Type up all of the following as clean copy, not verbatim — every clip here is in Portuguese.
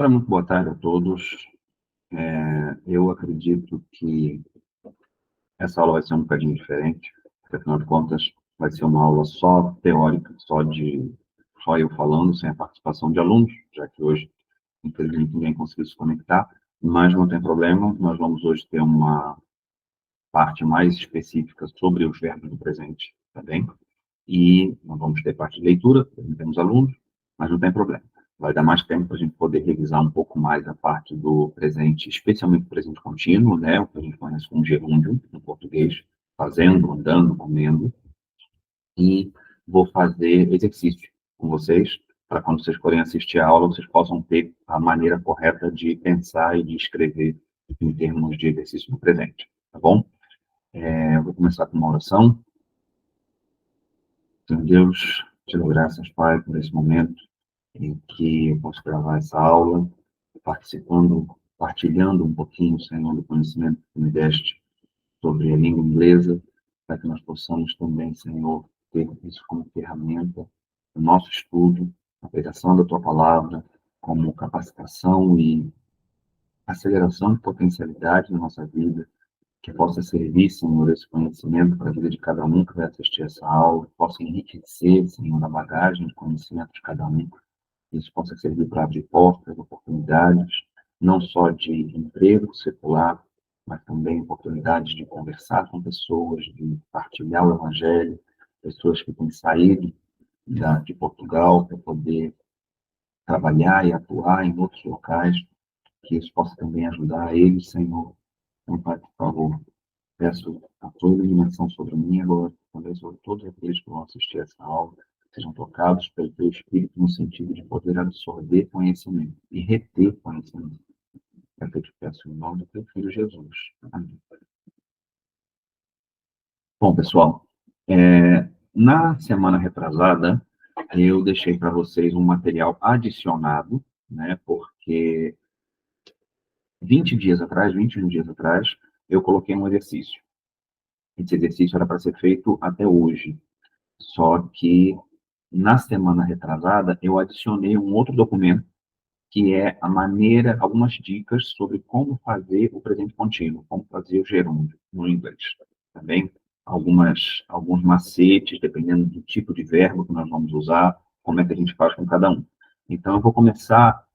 Olá, muito boa tarde a todos. Eu acredito que essa aula vai ser um bocadinho diferente, porque, afinal de contas, vai ser uma aula só teórica, só eu falando, sem a participação de alunos, já que hoje, infelizmente, ninguém conseguiu se conectar, mas não tem problema, nós vamos hoje ter uma parte mais específica sobre os verbos do presente, tá bem? E nós vamos ter parte de leitura, não temos alunos, mas não tem problema. Vai dar mais tempo para a gente poder revisar um pouco mais a parte do presente, especialmente o presente contínuo, né? O que a gente conhece como gerúndio no português, fazendo, andando, comendo. E vou fazer exercício com vocês, para quando vocês forem assistir a aula, vocês possam ter a maneira correta de pensar e de escrever em termos de exercício no presente, tá bom? Eu vou começar com uma oração. Senhor Deus, te dou graças, Pai, por esse momento em que eu posso gravar essa aula, partilhando um pouquinho, Senhor, do conhecimento que me deste sobre a língua inglesa, para que nós possamos também, Senhor, ter isso como ferramenta no nosso estudo, na pregação da Tua Palavra, como capacitação e aceleração de potencialidade na nossa vida, que possa servir, Senhor, esse conhecimento para a vida de cada um que vai assistir essa aula, que possa enriquecer, Senhor, a bagagem de conhecimento de cada um, que isso possa servir para abrir portas, oportunidades, não só de emprego secular, mas também oportunidades de conversar com pessoas, de partilhar o Evangelho, pessoas que têm saído de Portugal para poder trabalhar e atuar em outros locais, que isso possa também ajudar eles, Senhor. Então, Pai, por favor, peço a tua iluminação sobre mim agora, também sobre todos aqueles que vão assistir essa aula, sejam tocados pelo teu Espírito no sentido de poder absorver conhecimento e reter conhecimento. É o que eu te peço em nome do teu Filho Jesus. Amém. Bom, pessoal, na semana retrasada, eu deixei para vocês um material adicionado, né, porque 21 dias atrás, eu coloquei um exercício. Esse exercício era para ser feito até hoje. Só que, na semana retrasada, eu adicionei um outro documento, que é a maneira, algumas dicas sobre como fazer o presente contínuo, como fazer o gerúndio no inglês. Também alguns macetes, dependendo do tipo de verbo que nós vamos usar, como é que a gente faz com cada um. Então, eu vou começar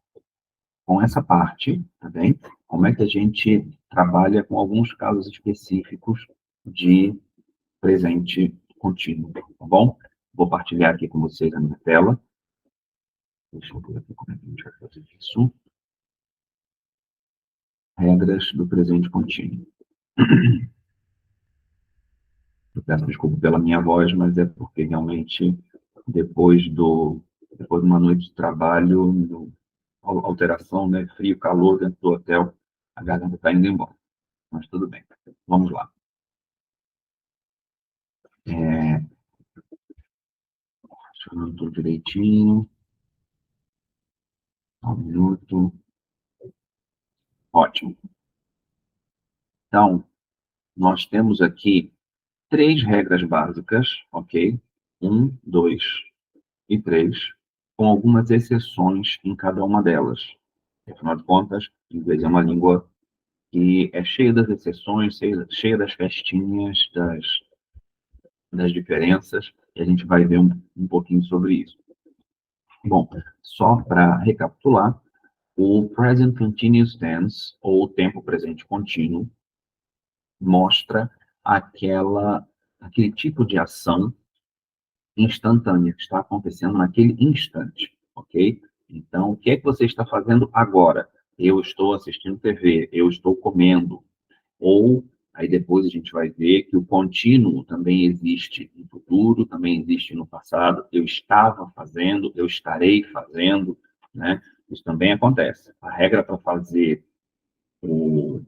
com essa parte, tá bem? Como é que a gente trabalha com alguns casos específicos de presente contínuo, tá bom? Vou partilhar aqui com vocês a minha tela. Deixa eu ver aqui como é que a gente vai fazer isso. Regras do presente contínuo. Eu peço desculpa pela minha voz, mas é porque realmente, depois de uma noite de trabalho, alteração, né, frio, calor dentro do hotel, a garganta está indo embora. Mas tudo bem. Vamos lá. Funcionando tudo direitinho. Um minuto. Ótimo. Então, nós temos aqui 3 regras básicas, ok? 1, 2 e 3, com algumas exceções em cada uma delas. Afinal de contas, o inglês é uma língua que é cheia das exceções, cheia das festinhas, das diferenças, e a gente vai ver um pouquinho sobre isso. Bom, só para recapitular, o Present Continuous Tense, ou tempo presente contínuo, mostra aquele tipo de ação instantânea que está acontecendo naquele instante, ok? Então, o que é que você está fazendo agora? Eu estou assistindo TV, eu estou comendo. Ou, aí depois a gente vai ver que o contínuo também existe no futuro, também existe no passado. Eu estava fazendo, eu estarei fazendo, né? Isso também acontece. A regra para fazer o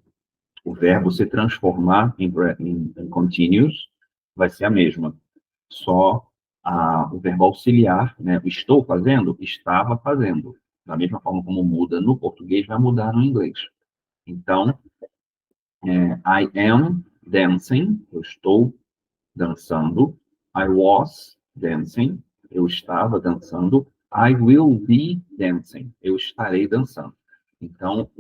verbo se transformar em continuous vai ser a mesma. Só o verbo auxiliar, né? Estou fazendo, estava fazendo. Da mesma forma como muda no português, vai mudar no inglês. Então, I am dancing, eu estou dançando. I was dancing, eu estava dançando. I will be dancing, eu estarei dançando. Então,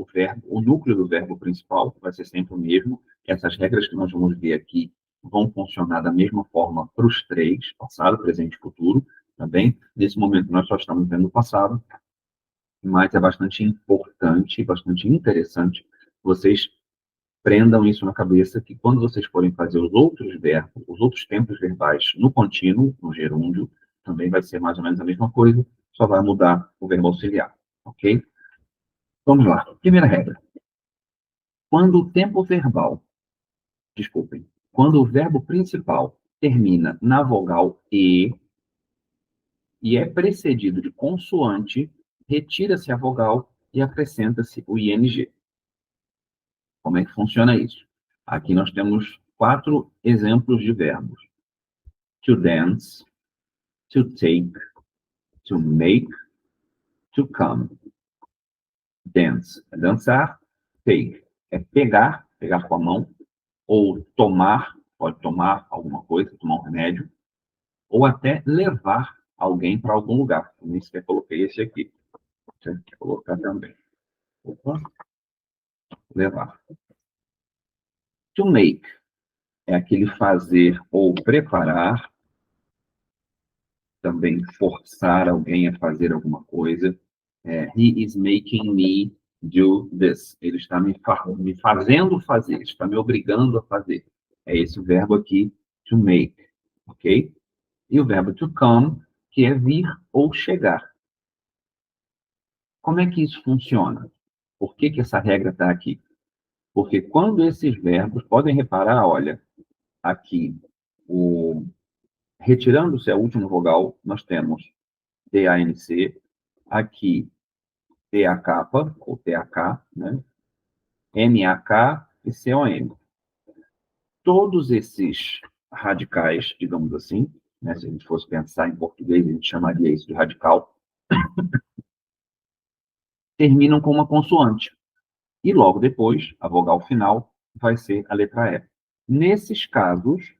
o núcleo do verbo principal vai ser sempre o mesmo. Essas regras que nós vamos ver aqui vão funcionar da mesma forma para os três, passado, presente e futuro, tá bem? Nesse momento, nós só estamos vendo o passado, mas é bastante importante, bastante interessante vocês prendam isso na cabeça, que quando vocês forem fazer os outros verbos, os outros tempos verbais no contínuo, no gerúndio, também vai ser mais ou menos a mesma coisa, só vai mudar o verbo auxiliar, ok? Vamos lá. Primeira regra. Quando o tempo verbal, desculpem, quando o verbo principal termina na vogal e é precedido de consoante, retira-se a vogal e acrescenta-se o ing. Como é que funciona isso? Aqui nós temos 4 exemplos de verbos. To dance, to take, to make, to come. Dance é dançar, take é pegar, pegar com a mão, ou tomar, pode tomar alguma coisa, tomar um remédio, ou até levar alguém para algum lugar. Eu nem sequer coloquei esse aqui. Vou colocar também. Opa, levar. To make é aquele fazer ou preparar, também forçar alguém a fazer alguma coisa. He is making me do this. Ele está me fazendo fazer, está me obrigando a fazer. É esse o verbo aqui, to make, ok? E o verbo to come, que é vir ou chegar. Como é que isso funciona? Por que essa regra está aqui? Porque quando esses verbos, podem reparar, olha, aqui, retirando-se a última vogal, nós temos DANC, aqui TAK, ou TAK, né? MAK e COM. Todos esses radicais, digamos assim, né? Se a gente fosse pensar em português, a gente chamaria isso de radical, terminam com uma consoante. E logo depois, a vogal final vai ser a letra E. Nesses casos,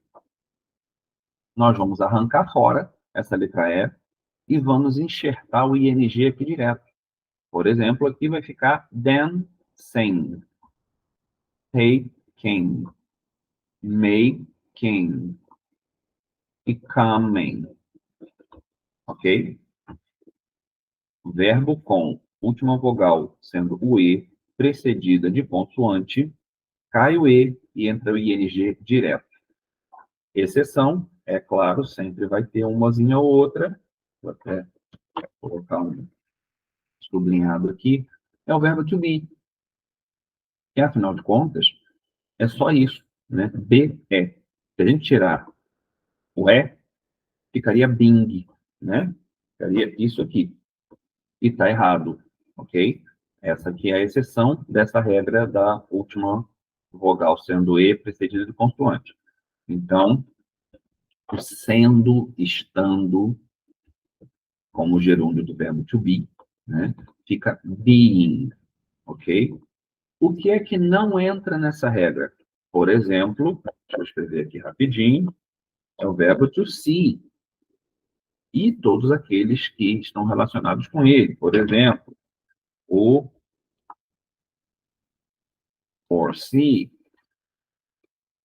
nós vamos arrancar fora essa letra E e vamos enxertar o ing aqui direto. Por exemplo, aqui vai ficar dancing, taking, making, becoming. Ok? Verbo com última vogal sendo o E, precedida de consoante, cai o E e entra o ing direto. Exceção, é claro, sempre vai ter umazinha ou outra. Vou até colocar um sublinhado aqui. É o verbo to be. E, afinal de contas, é só isso, né? Be é. Se a gente tirar o E, ficaria being, né? Ficaria isso aqui. E está errado, ok? Essa aqui é a exceção dessa regra da última vogal sendo E precedida de consoante. Então, o sendo, estando, como gerúndio do verbo to be, né? Fica being, ok? O que é que não entra nessa regra? Por exemplo, deixa eu escrever aqui rapidinho, é o verbo to see. E todos aqueles que estão relacionados com ele. Por exemplo, o foresee,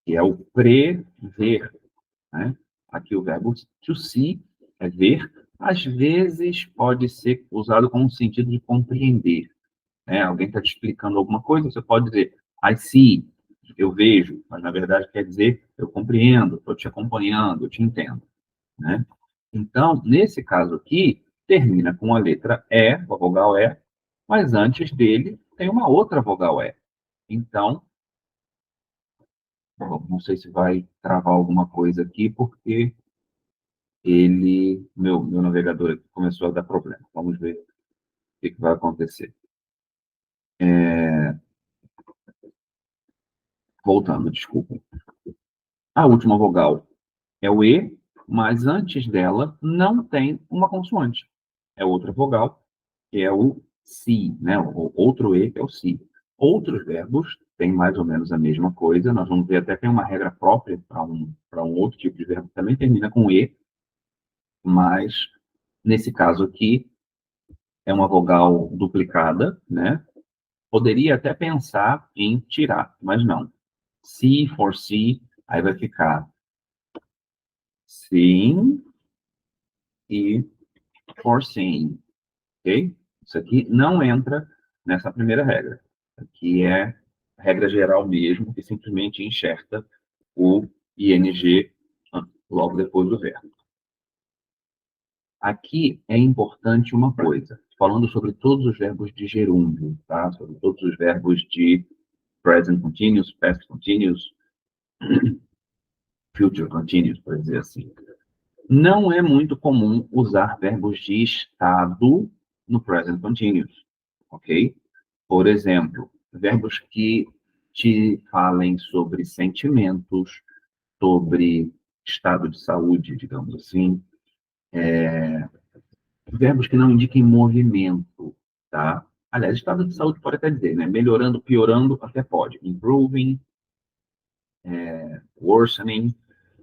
que é o prever, né? Aqui o verbo to see é ver. Às vezes pode ser usado como um sentido de compreender, né? Alguém está te explicando alguma coisa, você pode dizer I see, eu vejo, mas na verdade quer dizer eu compreendo, estou te acompanhando, eu te entendo, né? Então, nesse caso aqui, termina com a letra E, a vogal E, mas antes dele tem uma outra vogal E. Então, bom, não sei se vai travar alguma coisa aqui, porque meu navegador aqui começou a dar problema. Vamos ver o que vai acontecer. Voltando, desculpa. A última vogal é o E, mas antes dela não tem uma consoante. É outra vogal, que é o si, né? O outro E, que é o si. Outros verbos têm mais ou menos a mesma coisa. Nós vamos ver até que tem uma regra própria para um outro tipo de verbo que também termina com E, mas nesse caso aqui é uma vogal duplicada, né? Poderia até pensar em tirar, mas não. See, foresee, aí vai ficar seeing e foreseeing, ok? Isso aqui não entra nessa primeira regra. Aqui é a regra geral mesmo, que simplesmente enxerta o ing logo depois do verbo. Aqui é importante uma coisa, falando sobre todos os verbos de gerúndio, tá? Sobre todos os verbos de present continuous, past continuous, future continuous, por dizer assim. Não é muito comum usar verbos de estado no present continuous, ok? Por exemplo, verbos que te falem sobre sentimentos, sobre estado de saúde, digamos assim, verbos que não indiquem movimento, tá? Aliás, estado de saúde pode até dizer, né? Melhorando, piorando, até pode. Improving, worsening,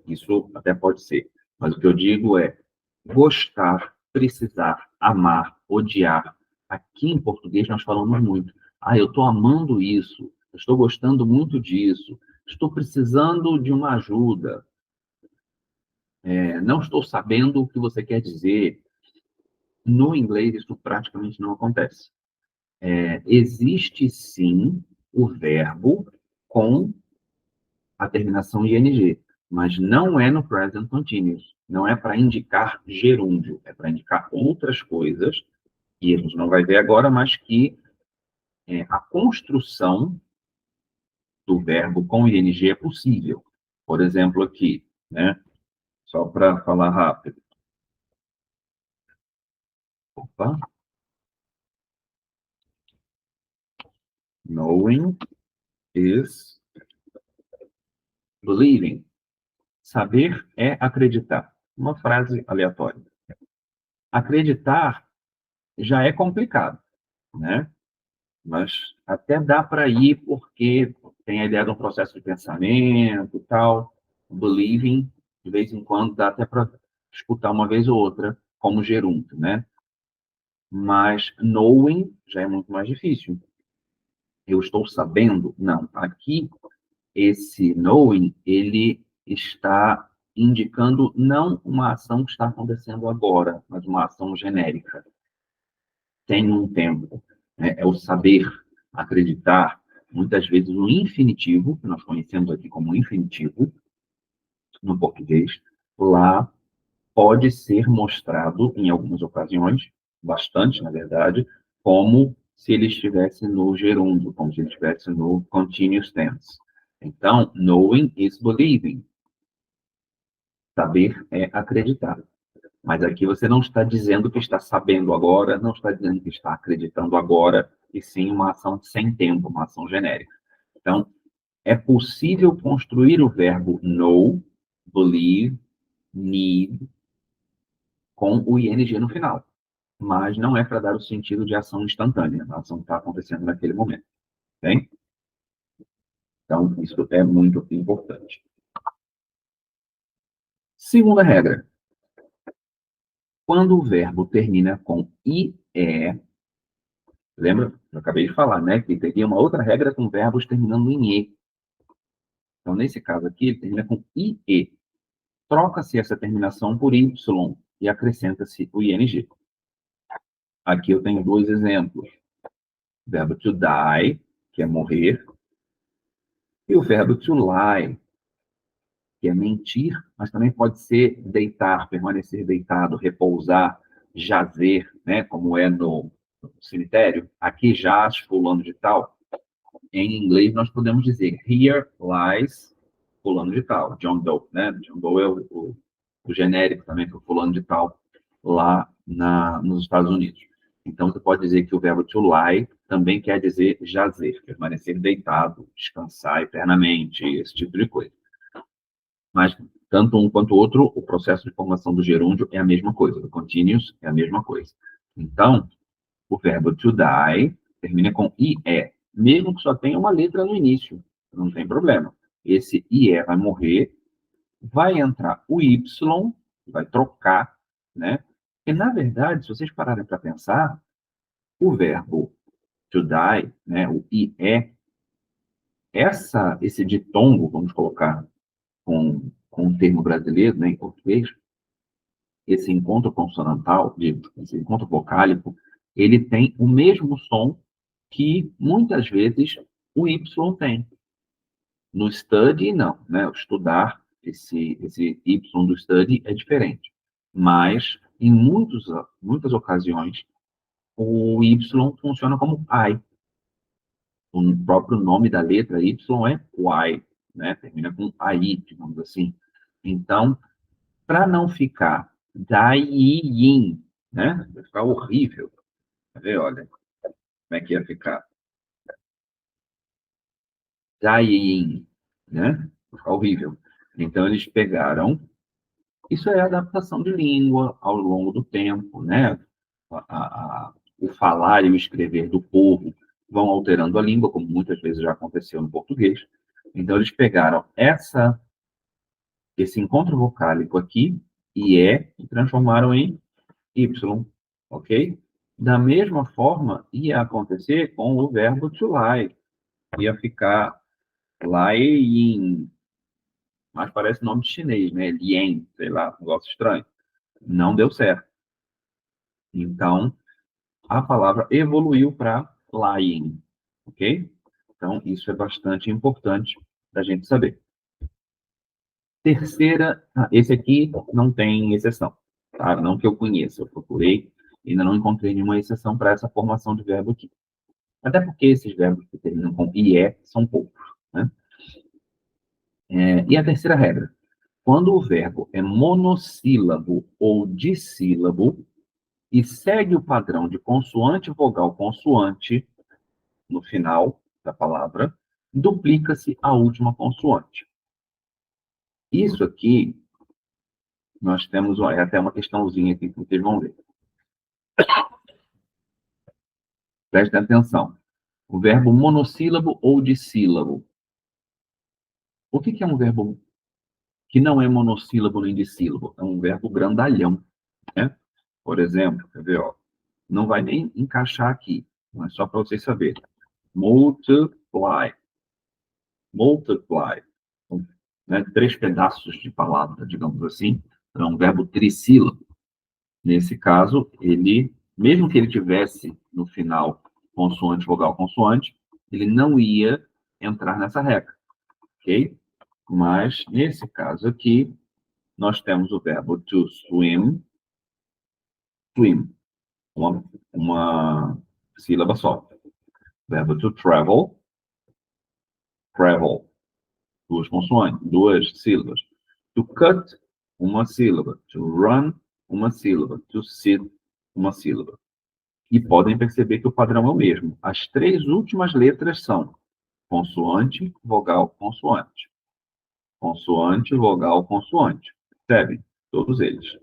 isso até pode ser. Mas o que eu digo é gostar, precisar, amar, odiar. Aqui em português nós falamos muito. Ah, eu estou amando isso, eu estou gostando muito disso, estou precisando de uma ajuda, não estou sabendo o que você quer dizer. No inglês isso praticamente não acontece. Existe sim o verbo com a terminação ing, mas não é no present continuous. Não é para indicar gerúndio, é para indicar outras coisas, que a gente não vai ver agora, mas que a construção do verbo com ing é possível. Por exemplo, aqui, né? Só para falar rápido. Opa. Knowing is believing. Saber é acreditar. Uma frase aleatória. Acreditar já é complicado, né? Mas até dá para ir porque tem a ideia de um processo de pensamento e tal. Believing, de vez em quando, dá até para escutar uma vez ou outra como gerúndio, né? Mas knowing já é muito mais difícil. Eu estou sabendo? Não. Aqui, esse knowing, ele está indicando não uma ação que está acontecendo agora, mas uma ação genérica. Tem um tempo. Né? É o saber, acreditar. Muitas vezes o infinitivo, que nós conhecemos aqui como infinitivo, no português, lá pode ser mostrado, em algumas ocasiões, bastante, na verdade, como se ele estivesse no gerúndio, como se ele estivesse no continuous tense. Então, knowing is believing. Saber é acreditar. Mas aqui você não está dizendo que está sabendo agora, não está dizendo que está acreditando agora, e sim uma ação sem tempo, uma ação genérica. Então, é possível construir o verbo know, believe, need, com o ing no final. Mas não é para dar o sentido de ação instantânea. A ação está acontecendo naquele momento. Bem? Então, isso é muito importante. Segunda regra. Quando o verbo termina com IE, lembra? Eu acabei de falar, né? Que teria uma outra regra com verbos terminando em E. Então, nesse caso aqui, ele termina com IE. Troca-se essa terminação por Y e acrescenta-se o ING. Aqui eu tenho dois exemplos. O verbo to die, que é morrer, e o verbo to lie, que é mentir, mas também pode ser deitar, permanecer deitado, repousar, jazer, né, como é no cemitério. Aqui jaz fulano de tal. Em inglês nós podemos dizer here lies fulano de tal, John Doe, né? John Doe é o genérico também para fulano de tal lá nos Estados Unidos. Então você pode dizer que o verbo to lie também quer dizer jazer, permanecer deitado, descansar eternamente, esse tipo de coisa. Mas, tanto um quanto o outro, o processo de formação do gerúndio é a mesma coisa, do continuous é a mesma coisa. Então, o verbo to die termina com IE, mesmo que só tenha uma letra no início, não tem problema. Esse IE vai morrer, vai entrar o Y, vai trocar, né? E, na verdade, se vocês pararem para pensar, o verbo to die, né, o IE, esse ditongo, vamos colocar com o termo brasileiro, né, em português, esse encontro consonantal, esse encontro vocálico, ele tem o mesmo som que, muitas vezes, o Y tem. No study, não, né? O estudar, esse Y do study é diferente. Mas, em muitas ocasiões, o Y funciona como I. O próprio nome da letra Y é Y, né? Termina com AI, digamos assim. Então, para não ficar Daiyin, né? Vai ficar horrível. Quer ver? Olha, como é que ia ficar? Daiyin, né? Vai ficar horrível. Então, eles pegaram. Isso é adaptação de língua ao longo do tempo, né? O falar e o escrever do povo vão alterando a língua, como muitas vezes já aconteceu no português. Então, eles pegaram esse encontro vocálico aqui, e transformaram em Y, ok? Da mesma forma, ia acontecer com o verbo to lie. Ia ficar lying, mas parece nome de chinês, né? Lien, sei lá, um negócio estranho. Não deu certo. Então, a palavra evoluiu para lying, ok? Então, isso é bastante importante da gente saber. Terceira, esse aqui não tem exceção, tá? Não que eu conheça, eu procurei, ainda não encontrei nenhuma exceção para essa formação de verbo aqui. Até porque esses verbos que terminam com IE são poucos, né? E a terceira regra, quando o verbo é monossílabo ou dissílabo e segue o padrão de consoante, vogal, consoante no final da palavra, duplica-se a última consoante. Isso aqui, nós temos até uma questãozinha aqui que vocês vão ver. Prestem atenção. O verbo monossílabo ou dissílabo. O que é um verbo que não é monossílabo nem dissílabo? É um verbo grandalhão, né? Por exemplo, quer ver, ó, não vai nem encaixar aqui, mas só para vocês saberem. Multiply. Multiply. Né, 3 pedaços de palavra, digamos assim. É um verbo trissílabo. Nesse caso, ele, mesmo que ele tivesse no final consoante, vogal, consoante, ele não ia entrar nessa regra, ok? Mas, nesse caso aqui, nós temos o verbo to swim, swim, uma sílaba só. Verbo to travel, travel, duas consoantes, duas sílabas. To cut, uma sílaba. To run, uma sílaba. To sit, uma sílaba. E podem perceber que o padrão é o mesmo. As 3 últimas letras são consoante, vogal, consoante. Consoante, vogal, consoante. Percebem? Todos eles.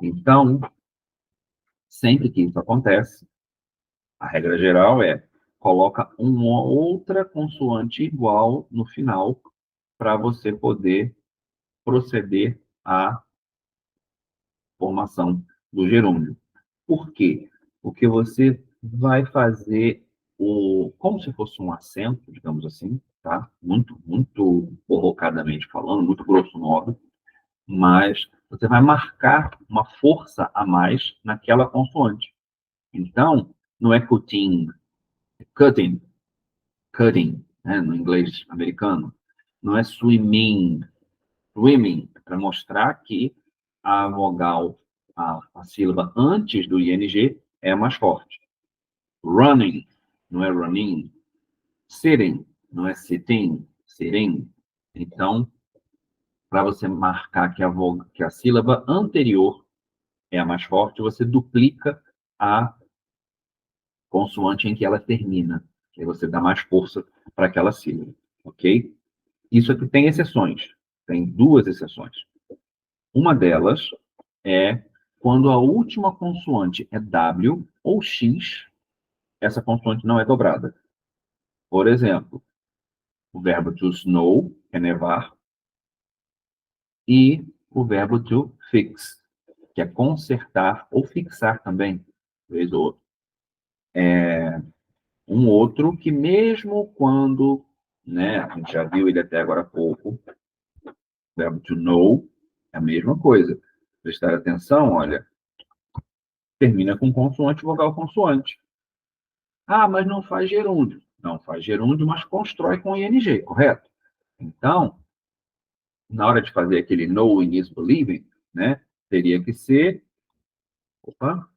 Então, sempre que isso acontece, a regra geral é coloca uma outra consoante igual no final para você poder proceder à formação do gerúndio. Por quê? Porque você vai fazer como se fosse um acento, digamos assim, tá? Muito borrocadamente falando, muito grosso modo, mas você vai marcar uma força a mais naquela consoante. Então, não é cutting, é cutting, cutting, né, no inglês americano. Não é swimming, swimming, para mostrar que a vogal, a sílaba antes do ing é mais forte. Running, não é running. Sitting, não é sitting, sitting. Então, para você marcar que a sílaba anterior é a mais forte, você duplica a consoante em que ela termina. Aí você dá mais força para aquela sílaba, ok? Isso aqui tem exceções. Tem 2 exceções. Uma delas é quando a última consoante é W ou X, essa consoante não é dobrada. Por exemplo, o verbo to snow, é nevar, e o verbo to fix, que é consertar ou fixar também, vez ou outra. Um outro que mesmo quando, né, a gente já viu ele até agora há pouco, o verbo to know, é a mesma coisa. Prestar atenção, olha, termina com consoante, vogal, consoante. Ah, mas não faz gerúndio. Não faz gerúndio, mas constrói com ing, correto? Então, na hora de fazer aquele knowing is believing, né, teria que ser, opa,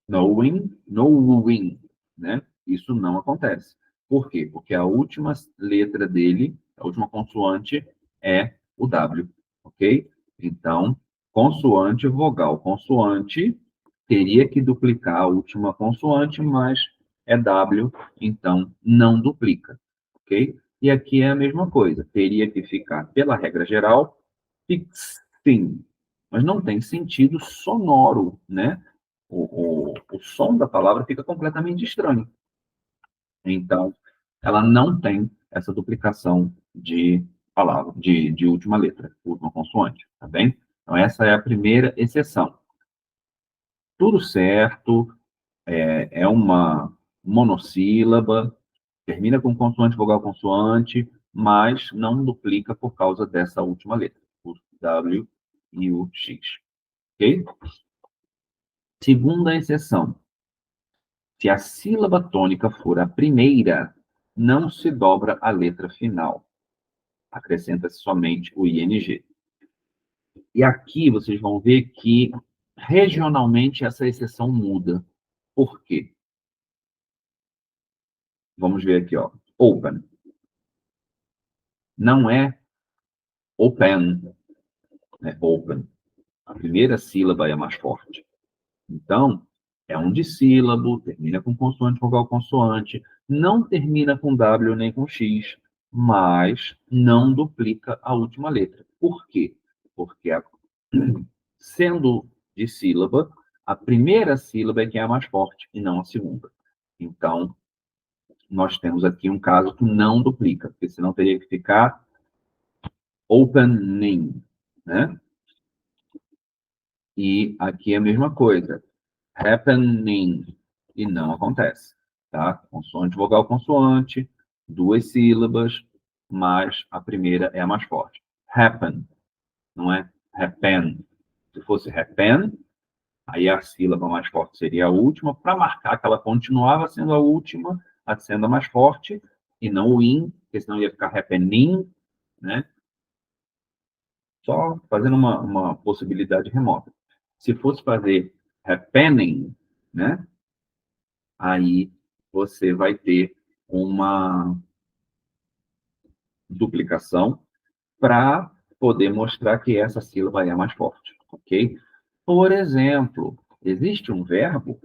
knowing, né? Isso não acontece. Por quê? Porque a última letra dele, a última consoante é o W, ok? Então, consoante, vogal, consoante, teria que duplicar a última consoante, mas é W, então não duplica, ok? E aqui é a mesma coisa, teria que ficar, pela regra geral, fixing, mas não tem sentido sonoro, né? O som da palavra fica completamente estranho. Então, ela não tem essa duplicação de palavra, de última letra, última consoante, tá bem? Então, essa é a primeira exceção. Tudo certo, é uma monossílaba, termina com consoante, vogal, consoante, mas não duplica por causa dessa última letra, o W e o X, ok? Segunda exceção. Se a sílaba tônica for a primeira, não se dobra a letra final. Acrescenta-se somente o ing. E aqui vocês vão ver que regionalmente essa exceção muda. Por quê? Vamos ver aqui, ó. Open. Não é open, é open. A primeira sílaba é a mais forte. Então, é um dissílabo, termina com consoante, vogal, consoante, não termina com W nem com X, mas não duplica a última letra. Por quê? Porque, sendo dissílaba, a primeira sílaba é que é a mais forte e não a segunda. Então, nós temos aqui um caso que não duplica, porque senão teria que ficar opening, né? E aqui é a mesma coisa. Happening, e não acontece, tá? Consoante, vogal, consoante, duas sílabas, mas a primeira é a mais forte. Happen, não é happen. Se fosse happen, aí a sílaba mais forte seria a última, para marcar que ela continuava sendo a última, sendo a mais forte, e não o in, porque senão ia ficar happening, né? Só fazendo uma possibilidade remota. Se fosse fazer happening, né? Aí você vai ter uma duplicação para poder mostrar que essa sílaba é a mais forte, ok? Por exemplo, existe um verbo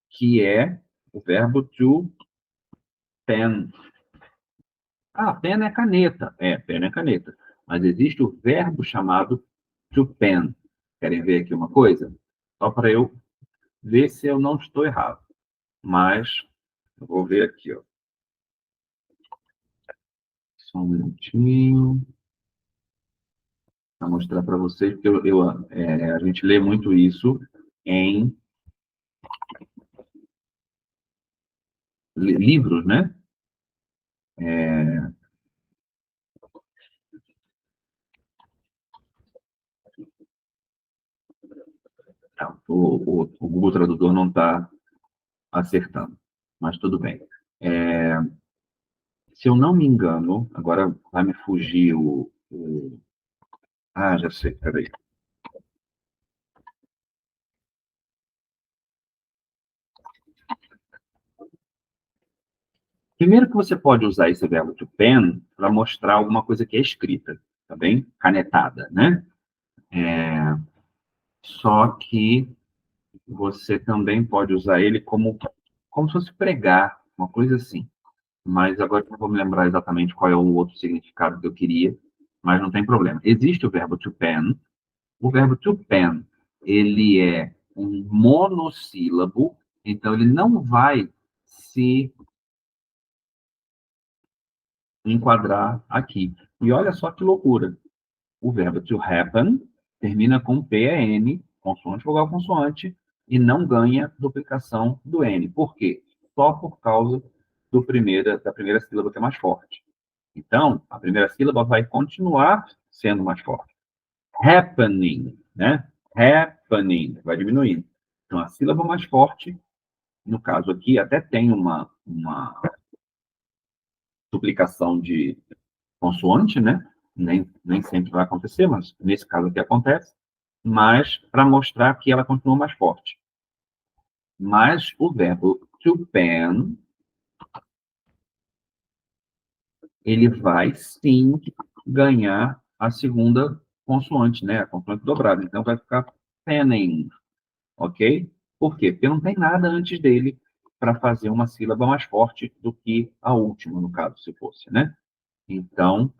que é o verbo to pen. Ah, pen é caneta. É, pen é caneta. Mas existe o verbo chamado to pen. Querem ver aqui uma coisa? Só para eu ver se eu não estou errado. Mas eu vou ver aqui, ó. Só um minutinho. Para mostrar para vocês, porque a gente lê muito isso em livros, né? É, tá, o Google Tradutor não está acertando, mas tudo bem. É, se eu não me engano, agora vai me fugir Ah, já sei, peraí. Primeiro que você pode usar esse verbo to pen para mostrar alguma coisa que é escrita, tá bem? Canetada, né? Só que você também pode usar ele como se fosse pregar, uma coisa assim. Mas agora eu não vou me lembrar exatamente qual é o outro significado que eu queria, mas não tem problema. Existe o verbo to pen. O verbo to pen, ele é um monossílabo, então ele não vai se enquadrar aqui. E olha só que loucura. O verbo to happen termina com PN, consoante, vogal, consoante, e não ganha duplicação do N. Por quê? Só por causa da primeira sílaba que é mais forte. Então, a primeira sílaba vai continuar sendo mais forte. Happening, né? Happening, vai diminuindo. Então, a sílaba mais forte, no caso aqui, até tem uma duplicação de consoante, né? Nem sempre vai acontecer, mas nesse caso aqui acontece. Mas para mostrar que ela continua mais forte. Mas o verbo to pen, ele vai sim ganhar a segunda consoante, né? A consoante dobrada. Então vai ficar penning, ok? Por quê? Porque não tem nada antes dele para fazer uma sílaba mais forte do que a última, no caso, se fosse, né? Então,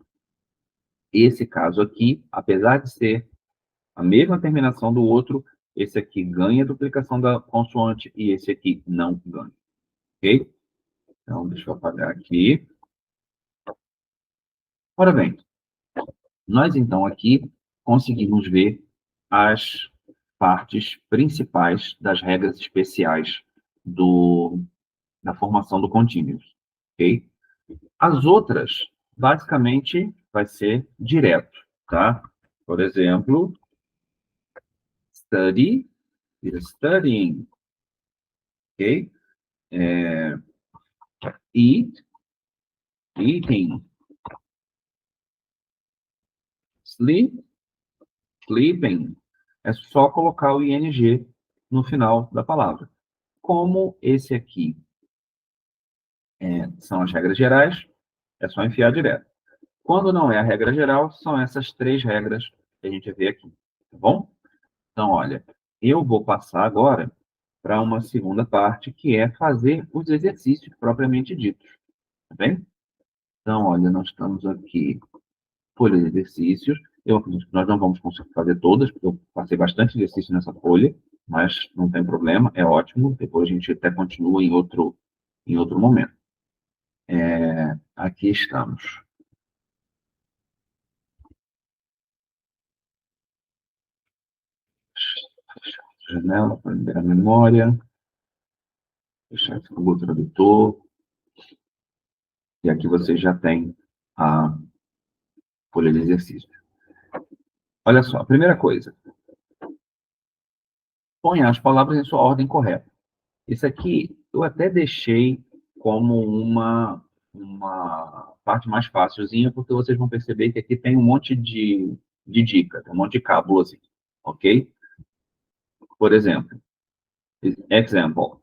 esse caso aqui, apesar de ser a mesma terminação do outro, esse aqui ganha a duplicação da consoante e esse aqui não ganha, ok? Então, deixa eu apagar aqui. Ora bem, nós então aqui conseguimos ver as partes principais das regras especiais da formação do contínuo, ok? As outras, basicamente, vai ser direto, tá? Por exemplo, study, vira studying, ok? Eat, eating, sleep, sleeping. É só colocar o ing no final da palavra. Como esse aqui são as regras gerais, é só enfiar direto. Quando não é a regra geral, são essas três regras que a gente vê aqui, tá bom? Então, olha, eu vou passar agora para uma segunda parte, que é fazer os exercícios propriamente ditos, tá bem? Então, olha, nós estamos aqui, folha de exercícios. Eu acredito que nós não vamos conseguir fazer todas, porque eu passei bastante exercício nessa folha, mas não tem problema, é ótimo. Depois a gente até continua em outro momento. Aqui estamos. Janela, para liberar a memória. Fechar esse Google Tradutor. E aqui você já tem a folha de exercício. Olha só, a primeira coisa. Ponha as palavras em sua ordem correta. Isso aqui eu até deixei como uma parte mais fácilzinha, porque vocês vão perceber que aqui tem um monte de dica, tem um monte de cábulas, assim, ok? Por exemplo, example,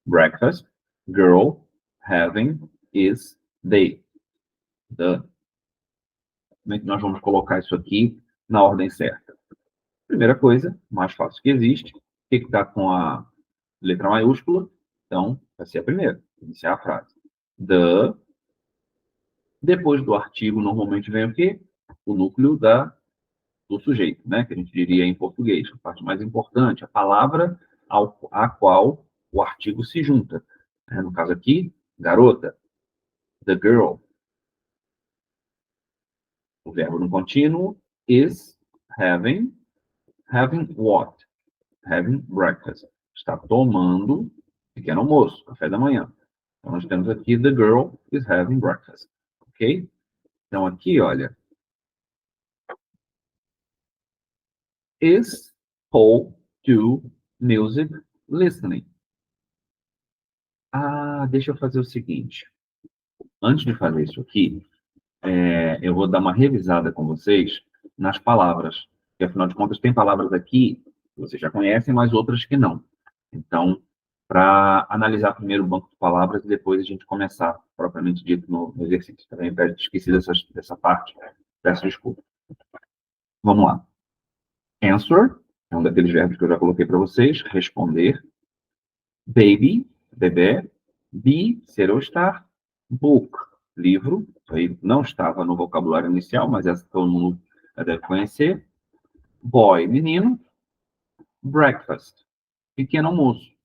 breakfast, girl, having, is, they. Como é que nós vamos colocar isso aqui na ordem certa? Primeira coisa, mais fácil que existe, o que está com a letra maiúscula? Então, vai ser a primeira, iniciar a frase. The. Depois do artigo, normalmente vem o quê? O núcleo do sujeito, né? Que a gente diria em português. A parte mais importante, a palavra à qual o artigo se junta. No caso aqui, garota. The girl. O verbo no contínuo is having. Having what? Having breakfast. Está tomando pequeno almoço, café da manhã. Então, nós temos aqui, the girl is having breakfast. Ok? Então, aqui, olha. Is Paul to music listening? Ah, deixa eu fazer o seguinte. Antes de fazer isso aqui, eu vou dar uma revisada com vocês nas palavras. Porque, afinal de contas, tem palavras aqui que vocês já conhecem, mas outras que não. Então, para analisar primeiro o banco de palavras e depois a gente começar, propriamente dito, no exercício. Também esqueci dessa parte. Peço desculpa. Vamos lá. Answer é um daqueles verbos que eu já coloquei para vocês. Responder. Baby, bebê. Be, ser ou estar. Book, livro. Isso aí não estava no vocabulário inicial, mas essa todo mundo deve conhecer. Boy, menino. Breakfast, pequeno almoço.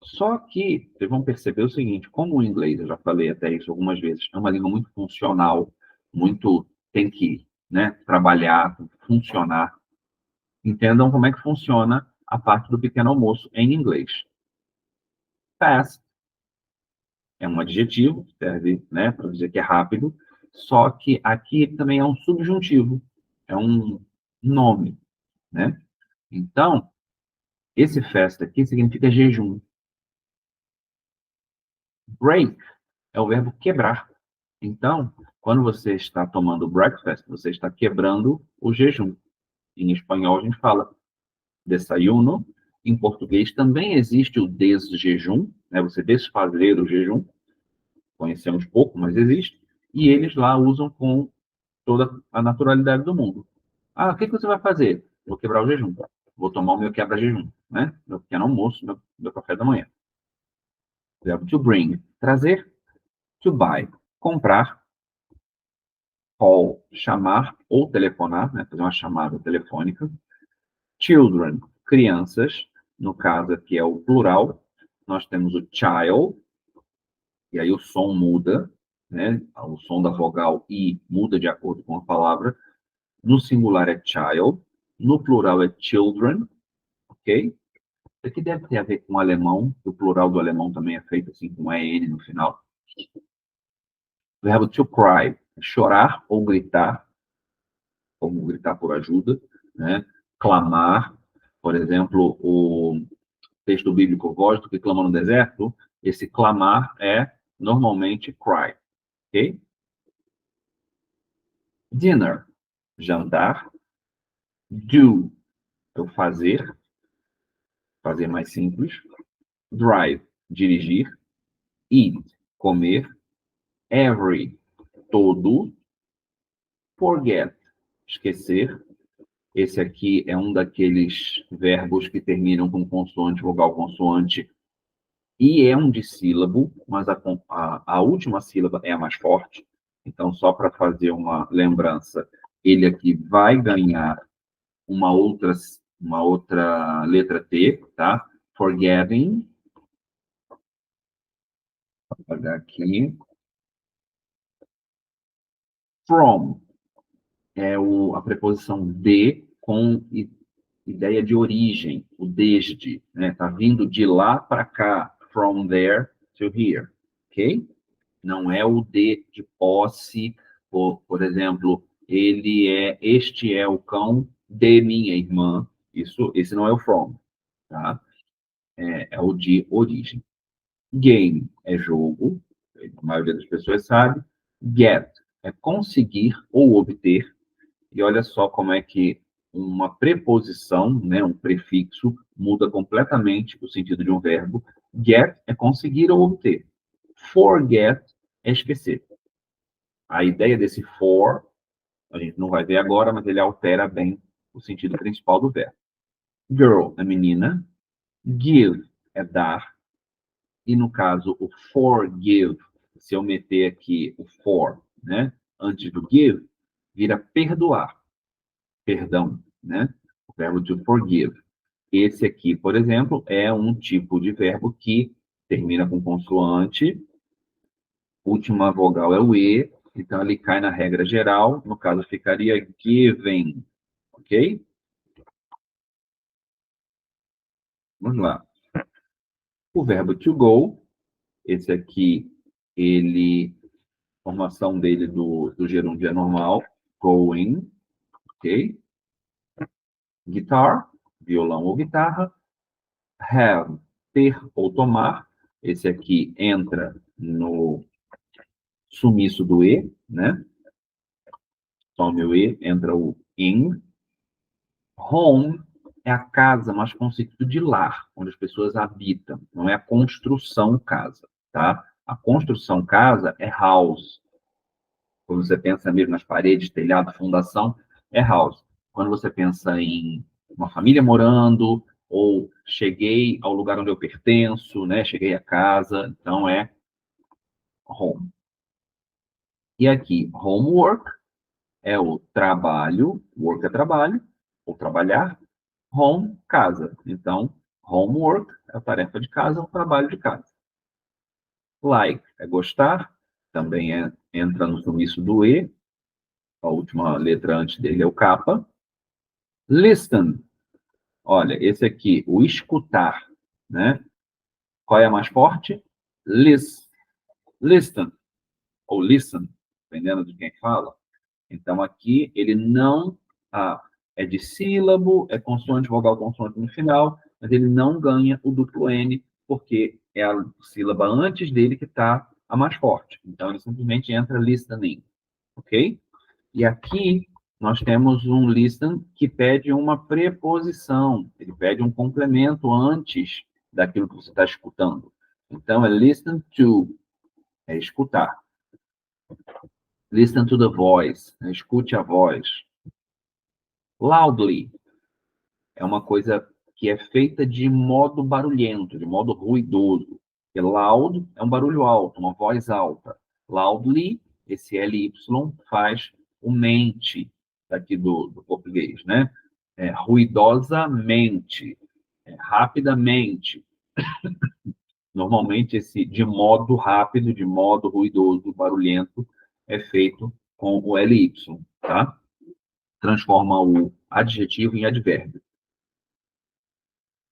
Só que vocês vão perceber o seguinte, como o inglês, eu já falei até isso algumas vezes, é uma língua muito funcional, muito tem que, né, trabalhar, funcionar. Entendam como é que funciona a parte do pequeno almoço em inglês. Fast é um adjetivo, serve, né, para dizer que é rápido, só que aqui também é um subjuntivo, é um nome, né? Então, esse fast aqui significa jejum. Break é o verbo quebrar. Então, quando você está tomando breakfast, você está quebrando o jejum. Em espanhol, a gente fala desayuno. Em português também existe o desjejum, né? Você desfazer o jejum. Conhecemos pouco, mas existe. E eles lá usam com toda a naturalidade do mundo. Ah, o que você vai fazer? Vou quebrar o jejum. Vou tomar o meu quebra-jejum, né? Meu pequeno almoço, meu café da manhã. Verbo to bring, trazer. To buy, comprar. Call, chamar ou telefonar, né? Fazer uma chamada telefônica. Children, crianças. No caso aqui é o plural. Nós temos o child, e aí o som muda, né? O som da vogal I muda de acordo com a palavra. No singular é child, no plural é children, ok? Isso aqui deve ter a ver com o alemão, o plural do alemão também é feito assim com EN no final. O verbo to cry, chorar ou gritar, como gritar por ajuda, né? Clamar, por exemplo, o texto bíblico Voz do que clama no deserto, esse clamar é normalmente cry, ok? Dinner, jantar. Do, é o fazer mais simples. Drive, dirigir. Eat, comer. Every, todo. Forget, esquecer. Esse aqui é um daqueles verbos que terminam com consoante, vogal, consoante. E é um dissílabo, mas a última sílaba é a mais forte. Então, só para fazer uma lembrança, ele aqui vai ganhar uma outra letra T, tá? Forgetting. Vou apagar aqui. From é a preposição de com ideia de origem, o desde, né? Tá vindo de lá para cá, from there to here, ok? Não é o de posse, por exemplo, este é o cão de minha irmã. Esse não é o from, tá? É o de origem. Game é jogo, a maioria das pessoas sabe. Get é conseguir ou obter. E olha só como é que uma preposição, né, um prefixo, muda completamente o sentido de um verbo. Get é conseguir ou obter. Forget é esquecer. A ideia desse for, a gente não vai ver agora, mas ele altera bem o sentido principal do verbo. Girl é menina. Give é dar. E no caso, o forgive, se eu meter aqui o for, né, antes do give, vira perdoar. Perdão, né? O verbo to forgive. Esse aqui, por exemplo, é um tipo de verbo que termina com consoante, última vogal é o E, então ele cai na regra geral, no caso ficaria given, ok? Vamos lá. O verbo to go, esse aqui, a formação dele do gerúndio é normal, going, ok? Guitar, violão ou guitarra. Have, ter ou tomar. Esse aqui entra no sumiço do E, né? Tome o E, entra o in. Home é a casa, mas com sentido de lar, onde as pessoas habitam. Não é a construção casa, tá? A construção casa é house. Quando você pensa mesmo nas paredes, telhado, fundação, é house. Quando você pensa em uma família morando, ou cheguei ao lugar onde eu pertenço, né? Cheguei a casa, então é home. E aqui, homework é o trabalho, work é trabalho, ou trabalhar, home, casa. Então, homework é a tarefa de casa, o trabalho de casa. Like é gostar, também entra no sumiço do E, a última letra antes dele é o capa. Listen Olha, esse aqui, o escutar, né? Qual é a mais forte? Listen, ou listen, dependendo de quem fala. Então, aqui, ele não é de sílabo, é consoante, vogal, consoante no final, mas ele não ganha o duplo N, porque é a sílaba antes dele que está a mais forte. Então, ele simplesmente entra listening, ok? E aqui, nós temos um listen que pede uma preposição, ele pede um complemento antes daquilo que você está escutando. Então, é listen to, é escutar. Listen to the voice, né? Escute a voz. Loudly é uma coisa que é feita de modo barulhento, de modo ruidoso. E loud é um barulho alto, uma voz alta. Loudly, esse LY faz o mente daqui do português, né? Ruidosamente, rapidamente. Normalmente, esse de modo rápido, de modo ruidoso, barulhento, é feito com o LY, tá? Transforma o adjetivo em advérbio.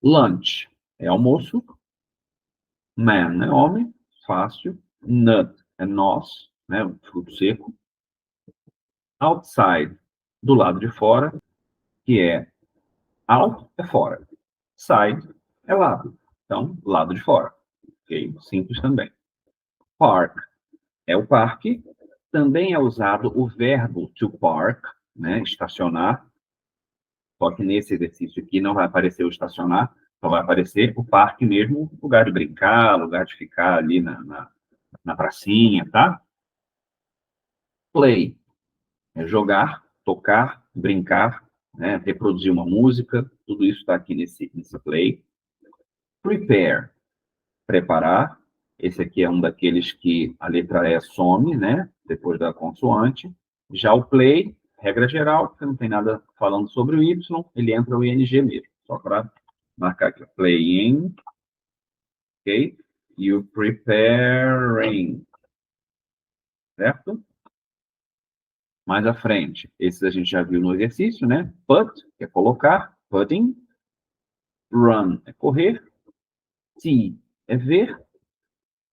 Lunch é almoço. Man é homem, fácil. Nut é noz, né? Fruto seco. Outside, do lado de fora, que é out é fora. Side é lado. Então, lado de fora. Ok? Simples também. Park é o parque. Também é usado o verbo to park, né? Estacionar. Só que nesse exercício aqui não vai aparecer o estacionar, só vai aparecer o parque mesmo, lugar de brincar, lugar de ficar ali na pracinha, tá? Play é jogar, tocar, brincar, né? Reproduzir uma música, tudo isso está aqui nesse play. Prepare, preparar. Esse aqui é um daqueles que a letra E some, né? Depois da consoante. Já o play, regra geral, porque não tem nada falando sobre o Y, ele entra o ING mesmo. Só para marcar aqui, playing, ok? E o preparing, certo? Mais à frente, esses a gente já viu no exercício, né? Put, que é colocar, putting. Run é correr. See é ver.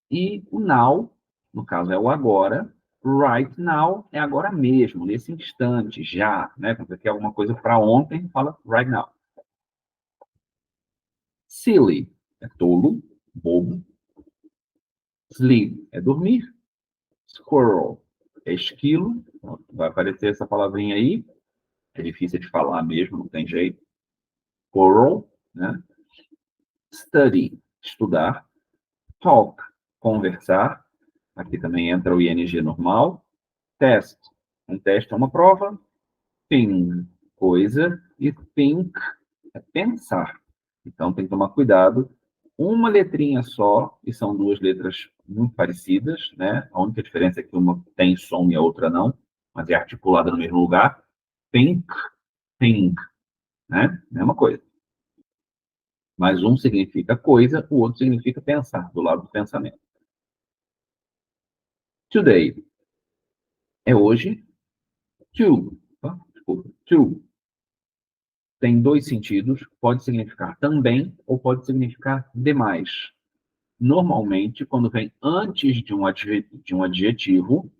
E o now, no caso é o agora. Right now é agora mesmo, nesse instante, já, né? Quando você quer alguma coisa para ontem, fala right now. Silly é tolo, bobo. Sleep é dormir. Squirrel é esquilo. Vai aparecer essa palavrinha aí. É difícil de falar mesmo, não tem jeito. Squirrel, né? Study, estudar. Talk, conversar. Aqui também entra o ING normal. Test, um teste é uma prova. Thing, coisa. E think é pensar. Então tem que tomar cuidado. Uma letrinha só, e são duas letras muito parecidas, né? A única diferença é que uma tem som e a outra não, mas é articulada no mesmo lugar. Think, thing, né? Mesma coisa. Mas um significa coisa, o outro significa pensar, do lado do pensamento. Today é hoje. To, tá? Desculpa, to tem dois sentidos, pode significar também ou pode significar demais. Normalmente, quando vem antes de um adjetivo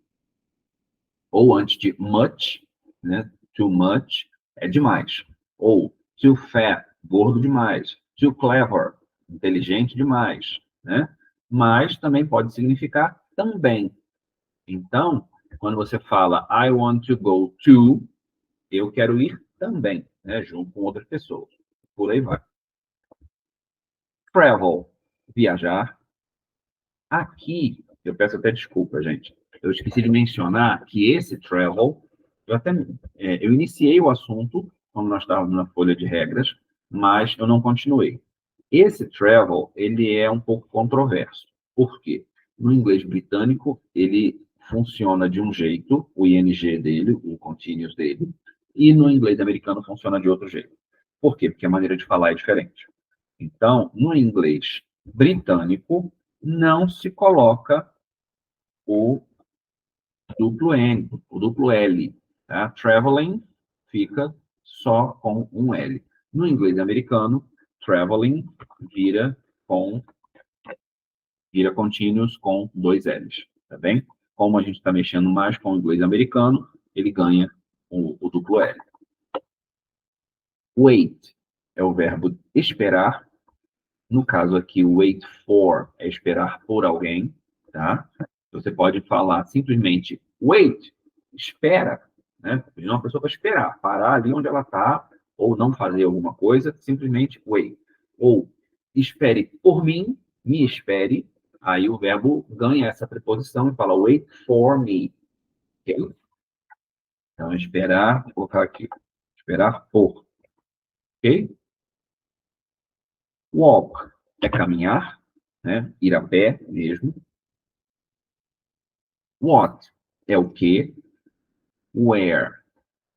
ou antes de much, né? Too much é demais. Ou too fat, gordo demais. Too clever, inteligente demais, né? Mas também pode significar também. Então, quando você fala I want to go to, eu quero ir também, né? Junto com outras pessoas. Por aí vai. Travel, viajar. Aqui, eu peço até desculpa, gente. Eu esqueci de mencionar que esse travel, eu iniciei o assunto quando nós estávamos na folha de regras, mas eu não continuei. Esse travel, ele é um pouco controverso. Por quê? No inglês britânico, ele funciona de um jeito, o ing dele, o continuous dele, e no inglês americano funciona de outro jeito. Por quê? Porque a maneira de falar é diferente. Então, no inglês britânico, não se coloca o duplo N, o duplo L. Tá? Traveling fica só com um L. No inglês americano, traveling vira continuous com dois L's, tá bem? Como a gente está mexendo mais com o inglês americano, ele ganha o duplo L. Wait é o verbo esperar. No caso aqui, wait for é esperar por alguém, tá? Você pode falar simplesmente wait, espera, né? Pedir uma pessoa para esperar, parar ali onde ela está, ou não fazer alguma coisa, simplesmente wait. Ou espere por mim, me espere, aí o verbo ganha essa preposição e fala wait for me. Ok? Então, esperar, vou colocar aqui, esperar por. Ok? Walk é caminhar, né? Ir a pé mesmo. What é o que. Where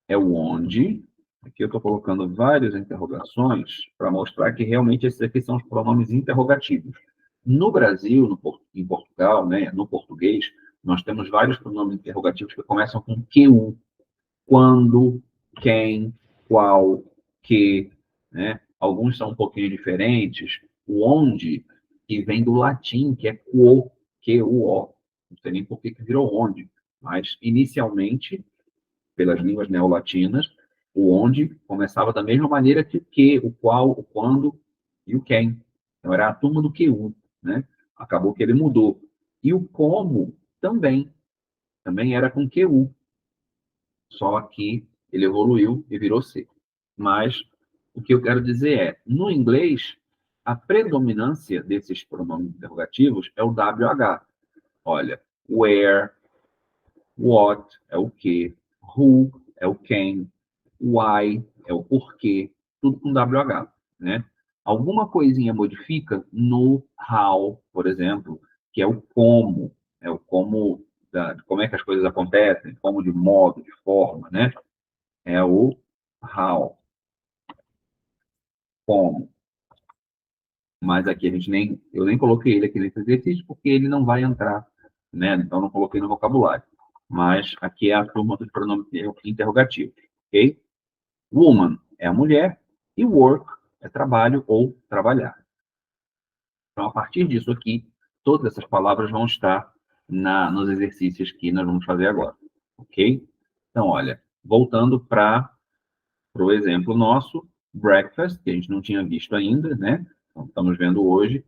é o onde. Aqui eu estou colocando várias interrogações para mostrar que realmente esses aqui são os pronomes interrogativos. No Brasil, em Portugal, né, no português, nós temos vários pronomes interrogativos que começam com QU. Quando, quem, qual, que, né? Alguns são um pouquinho diferentes. O onde, que vem do latim, que é quo, Q-U-O. Não sei nem por que virou onde, mas inicialmente, pelas línguas neolatinas, o onde começava da mesma maneira que o que, o qual, o quando e o quem. Então era a turma do QU, né? Acabou que ele mudou. E o como também era com QU. Só que ele evoluiu e virou C. Mas o que eu quero dizer é, no inglês, a predominância desses pronomes interrogativos é o WH. Olha, where, what é o que, who é o quem, why é o porquê, tudo com WH, né? Alguma coisinha modifica no how, por exemplo, que é o como, como é que as coisas acontecem, como de modo, de forma, né? É o how, como. Mas aqui eu nem coloquei ele aqui nesse exercício porque ele não vai entrar, né? Então não coloquei no vocabulário. Mas aqui é a turma dos pronomes interrogativos, ok? Woman é a mulher e work é trabalho ou trabalhar. Então, a partir disso aqui, todas essas palavras vão estar nos exercícios que nós vamos fazer agora, ok? Então, olha, voltando para o exemplo nosso, breakfast, que a gente não tinha visto ainda, né? Então, estamos vendo hoje.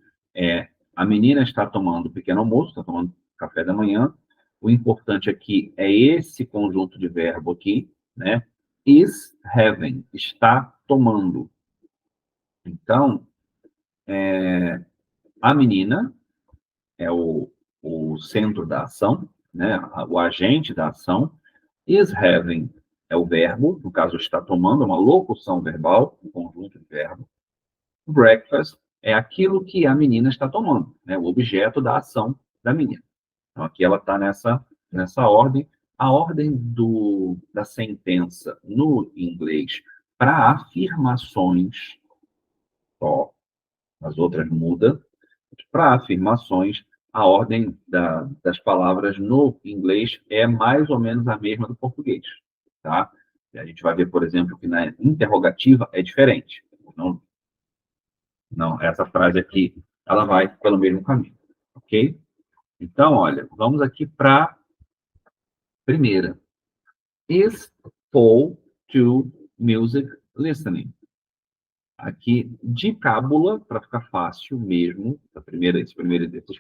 A menina está tomando pequeno almoço, está tomando café da manhã. O importante aqui é esse conjunto de verbo aqui, né? Is having, está tomando. Então, a menina é o centro da ação, né? O agente da ação. Is having é o verbo, no caso, está tomando, é uma locução verbal, um conjunto de verbo. Breakfast é aquilo que a menina está tomando, né? O objeto da ação da menina. Então, aqui ela está nessa ordem. A ordem da sentença no inglês para afirmações, só, as outras mudam. Para afirmações, a ordem das palavras no inglês é mais ou menos a mesma do português, tá? E a gente vai ver, por exemplo, que na interrogativa é diferente. Não, não, essa frase aqui, ela vai pelo mesmo caminho, ok? Então, olha, vamos aqui para a primeira. Is Paul to music listening? Aqui, de cábula, para ficar fácil mesmo, esses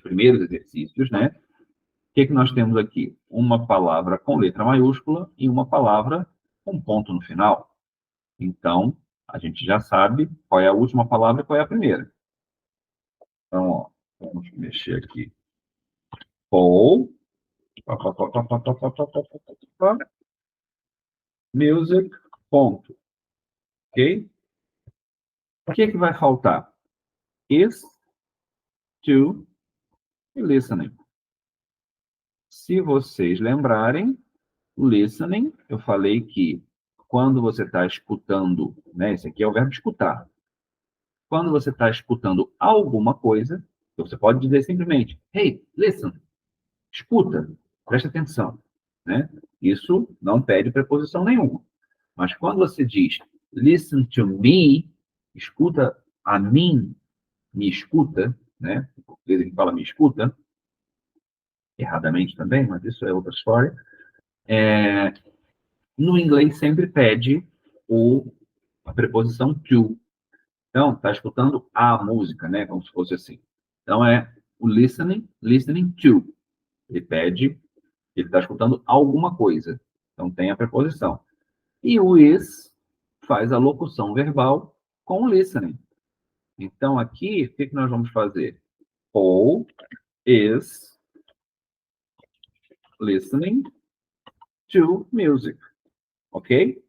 primeiros exercícios, né? O que nós temos aqui? Uma palavra com letra maiúscula e uma palavra com ponto no final. Então, a gente já sabe qual é a última palavra e qual é a primeira. Então, ó, vamos mexer aqui. Paul. Music. Ponto. Ok? O que vai faltar? Is, to e listening. Se vocês lembrarem, listening, eu falei que quando você está escutando, né? Esse aqui é o verbo escutar. Quando você está escutando alguma coisa, você pode dizer simplesmente, hey, listen, escuta, presta atenção, né? Isso não pede preposição nenhuma. Mas quando você diz, listen to me, escuta a mim, me escuta, né? Em português ele fala me escuta, erradamente também, mas isso é outra história. No inglês sempre pede a preposição to. Então, está escutando a música, né? Como se fosse assim. Então, é o listening to. Ele pede, ele está escutando alguma coisa. Então, tem a preposição. E o is faz a locução verbal com o listening. Então, aqui, o que nós vamos fazer? Paul is listening to music. Ok?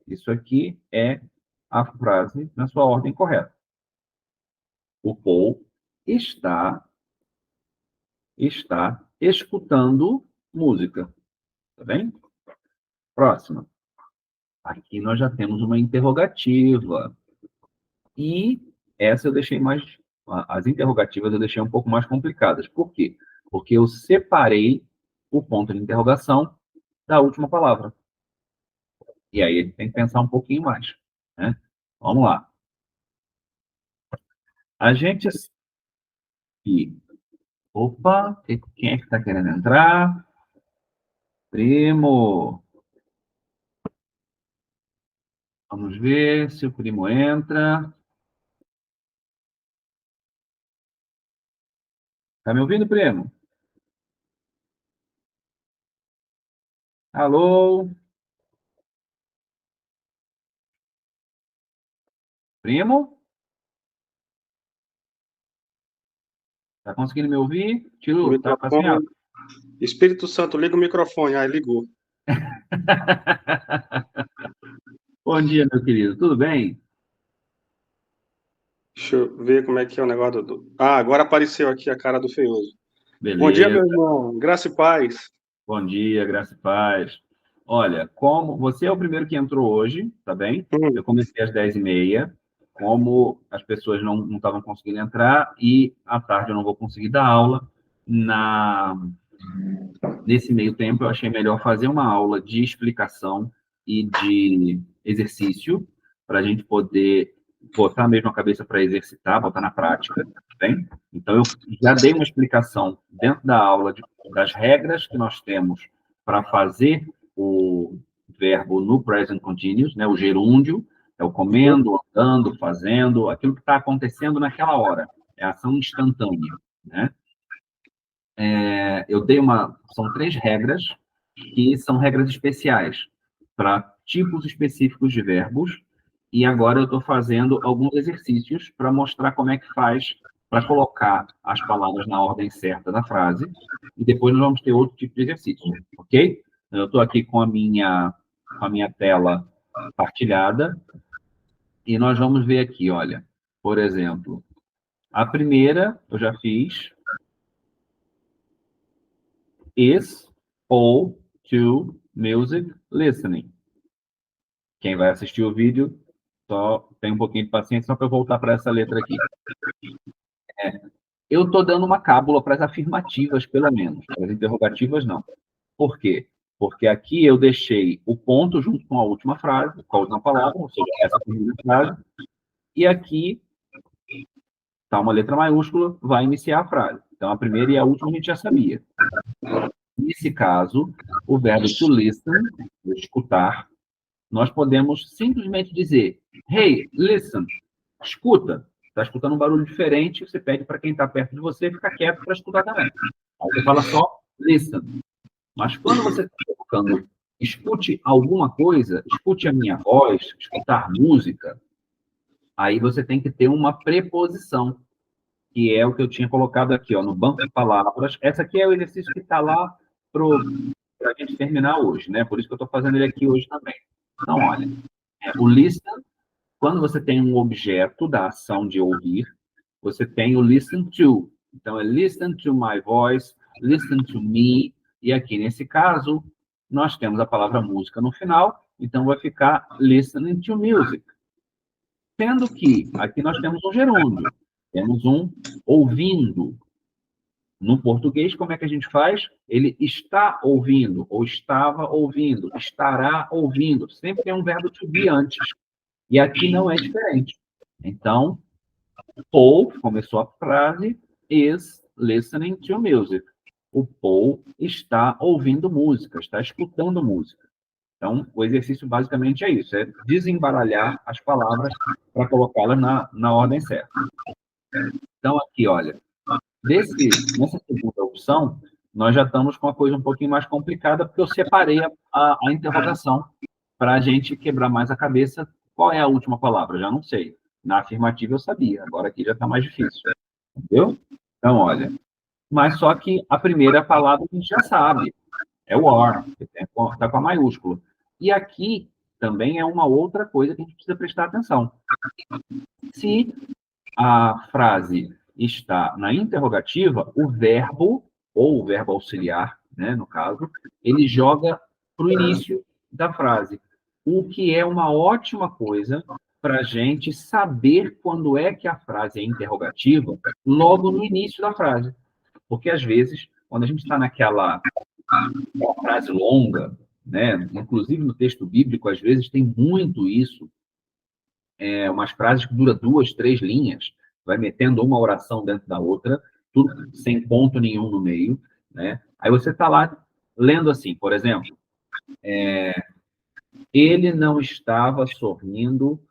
Isso aqui é a frase na sua ordem correta. O Paul está escutando música. Tá bem? Próxima. Aqui nós já temos uma interrogativa. E essa eu deixei mais... As interrogativas eu deixei um pouco mais complicadas. Por quê? Porque eu separei o ponto de interrogação da última palavra. E aí ele tem que pensar um pouquinho mais. Né? Vamos lá. A gente... aqui. Opa, quem é que está querendo entrar? Primo. Vamos ver se o primo entra. Tá me ouvindo, primo? Alô? Primo? Tá conseguindo me ouvir? Tiro, tá sem áudio. Espírito Santo, liga o microfone. Aí, ligou. Bom dia, meu querido. Tudo bem? Deixa eu ver como é que é o negócio do... Ah, agora apareceu aqui a cara do feioso. Beleza. Bom dia, meu irmão. Graça e paz. Bom dia, graça e paz. Olha, como você é o primeiro que entrou hoje, tá bem? Eu comecei às 10h30. Como as pessoas não estavam conseguindo entrar e à tarde eu não vou conseguir dar aula, nesse meio tempo eu achei melhor fazer uma aula de explicação e de exercício para a gente poder botar mesmo a cabeça para exercitar, botar na prática, tá bem? Então eu já dei uma explicação dentro da aula das regras que nós temos para fazer o verbo no present continuous, né? O gerúndio, é o comendo, andando, fazendo, aquilo que está acontecendo naquela hora, é a ação instantânea, né? Eu dei são 3 regras, que são regras especiais para tipos específicos de verbos, e agora eu estou fazendo alguns exercícios para mostrar como é que faz para colocar as palavras na ordem certa da frase, e depois nós vamos ter outro tipo de exercício, ok? Eu estou aqui com a minha tela partilhada, e nós vamos ver aqui, olha, por exemplo, a primeira eu já fiz, is all to music listening. Quem vai assistir o vídeo, só tem um pouquinho de paciência, só para eu voltar para essa letra aqui. Eu estou dando uma cábula para as afirmativas, pelo menos. Para as interrogativas, não. Por quê? Porque aqui eu deixei o ponto junto com a última frase, com a última palavra, ou seja, essa primeira frase, e aqui está uma letra maiúscula, vai iniciar a frase. Então, a primeira e a última a gente já sabia. Nesse caso, o verbo to listen, escutar, nós podemos simplesmente dizer, hey, listen, escuta. Está escutando um barulho diferente, você pede para quem está perto de você ficar quieto para escutar também. Aí você fala só, listen. Mas quando você está colocando, escute alguma coisa, escute a minha voz, escutar música, aí você tem que ter uma preposição, que é o que eu tinha colocado aqui, ó, no banco de palavras. Essa aqui é o exercício que está lá para a gente terminar hoje, né? Por isso que eu estou fazendo ele aqui hoje também. Então, olha, o listen, quando você tem um objeto da ação de ouvir, você tem o listen to. Então, é listen to my voice, listen to me. E aqui, nesse caso, nós temos a palavra música no final, então vai ficar listening to music. Sendo que aqui nós temos um gerúndio, temos um ouvindo. No português, como é que a gente faz? Ele está ouvindo, ou estava ouvindo, estará ouvindo. Sempre tem um verbo to be antes. E aqui não é diferente. Então, Paul, começou a frase, is listening to music. O Paul está ouvindo música, está escutando música. Então, o exercício basicamente é isso, é desembaralhar as palavras para colocá-las na ordem certa. Então, aqui, olha, nessa segunda opção, nós já estamos com a coisa um pouquinho mais complicada, porque eu separei a interrogação para a gente quebrar mais a cabeça. Qual é a última palavra? Já não sei. Na afirmativa eu sabia, agora aqui já está mais difícil. Entendeu? Então, olha, mas só que a primeira palavra a gente já sabe, é o are, que está com a maiúscula. E aqui também é uma outra coisa que a gente precisa prestar atenção. Se a frase está na interrogativa, o verbo, ou o verbo auxiliar, né, no caso, ele joga para o início da frase, o que é uma ótima coisa para a gente saber quando é que a frase é interrogativa, logo no início da frase. Porque, às vezes, quando a gente está naquela frase longa, né, inclusive no texto bíblico, às vezes tem muito isso, umas frases que duram 2, 3 linhas, vai metendo uma oração dentro da outra, tudo sem ponto nenhum no meio, né? Aí você está lá lendo assim, por exemplo, ele não estava sorrindo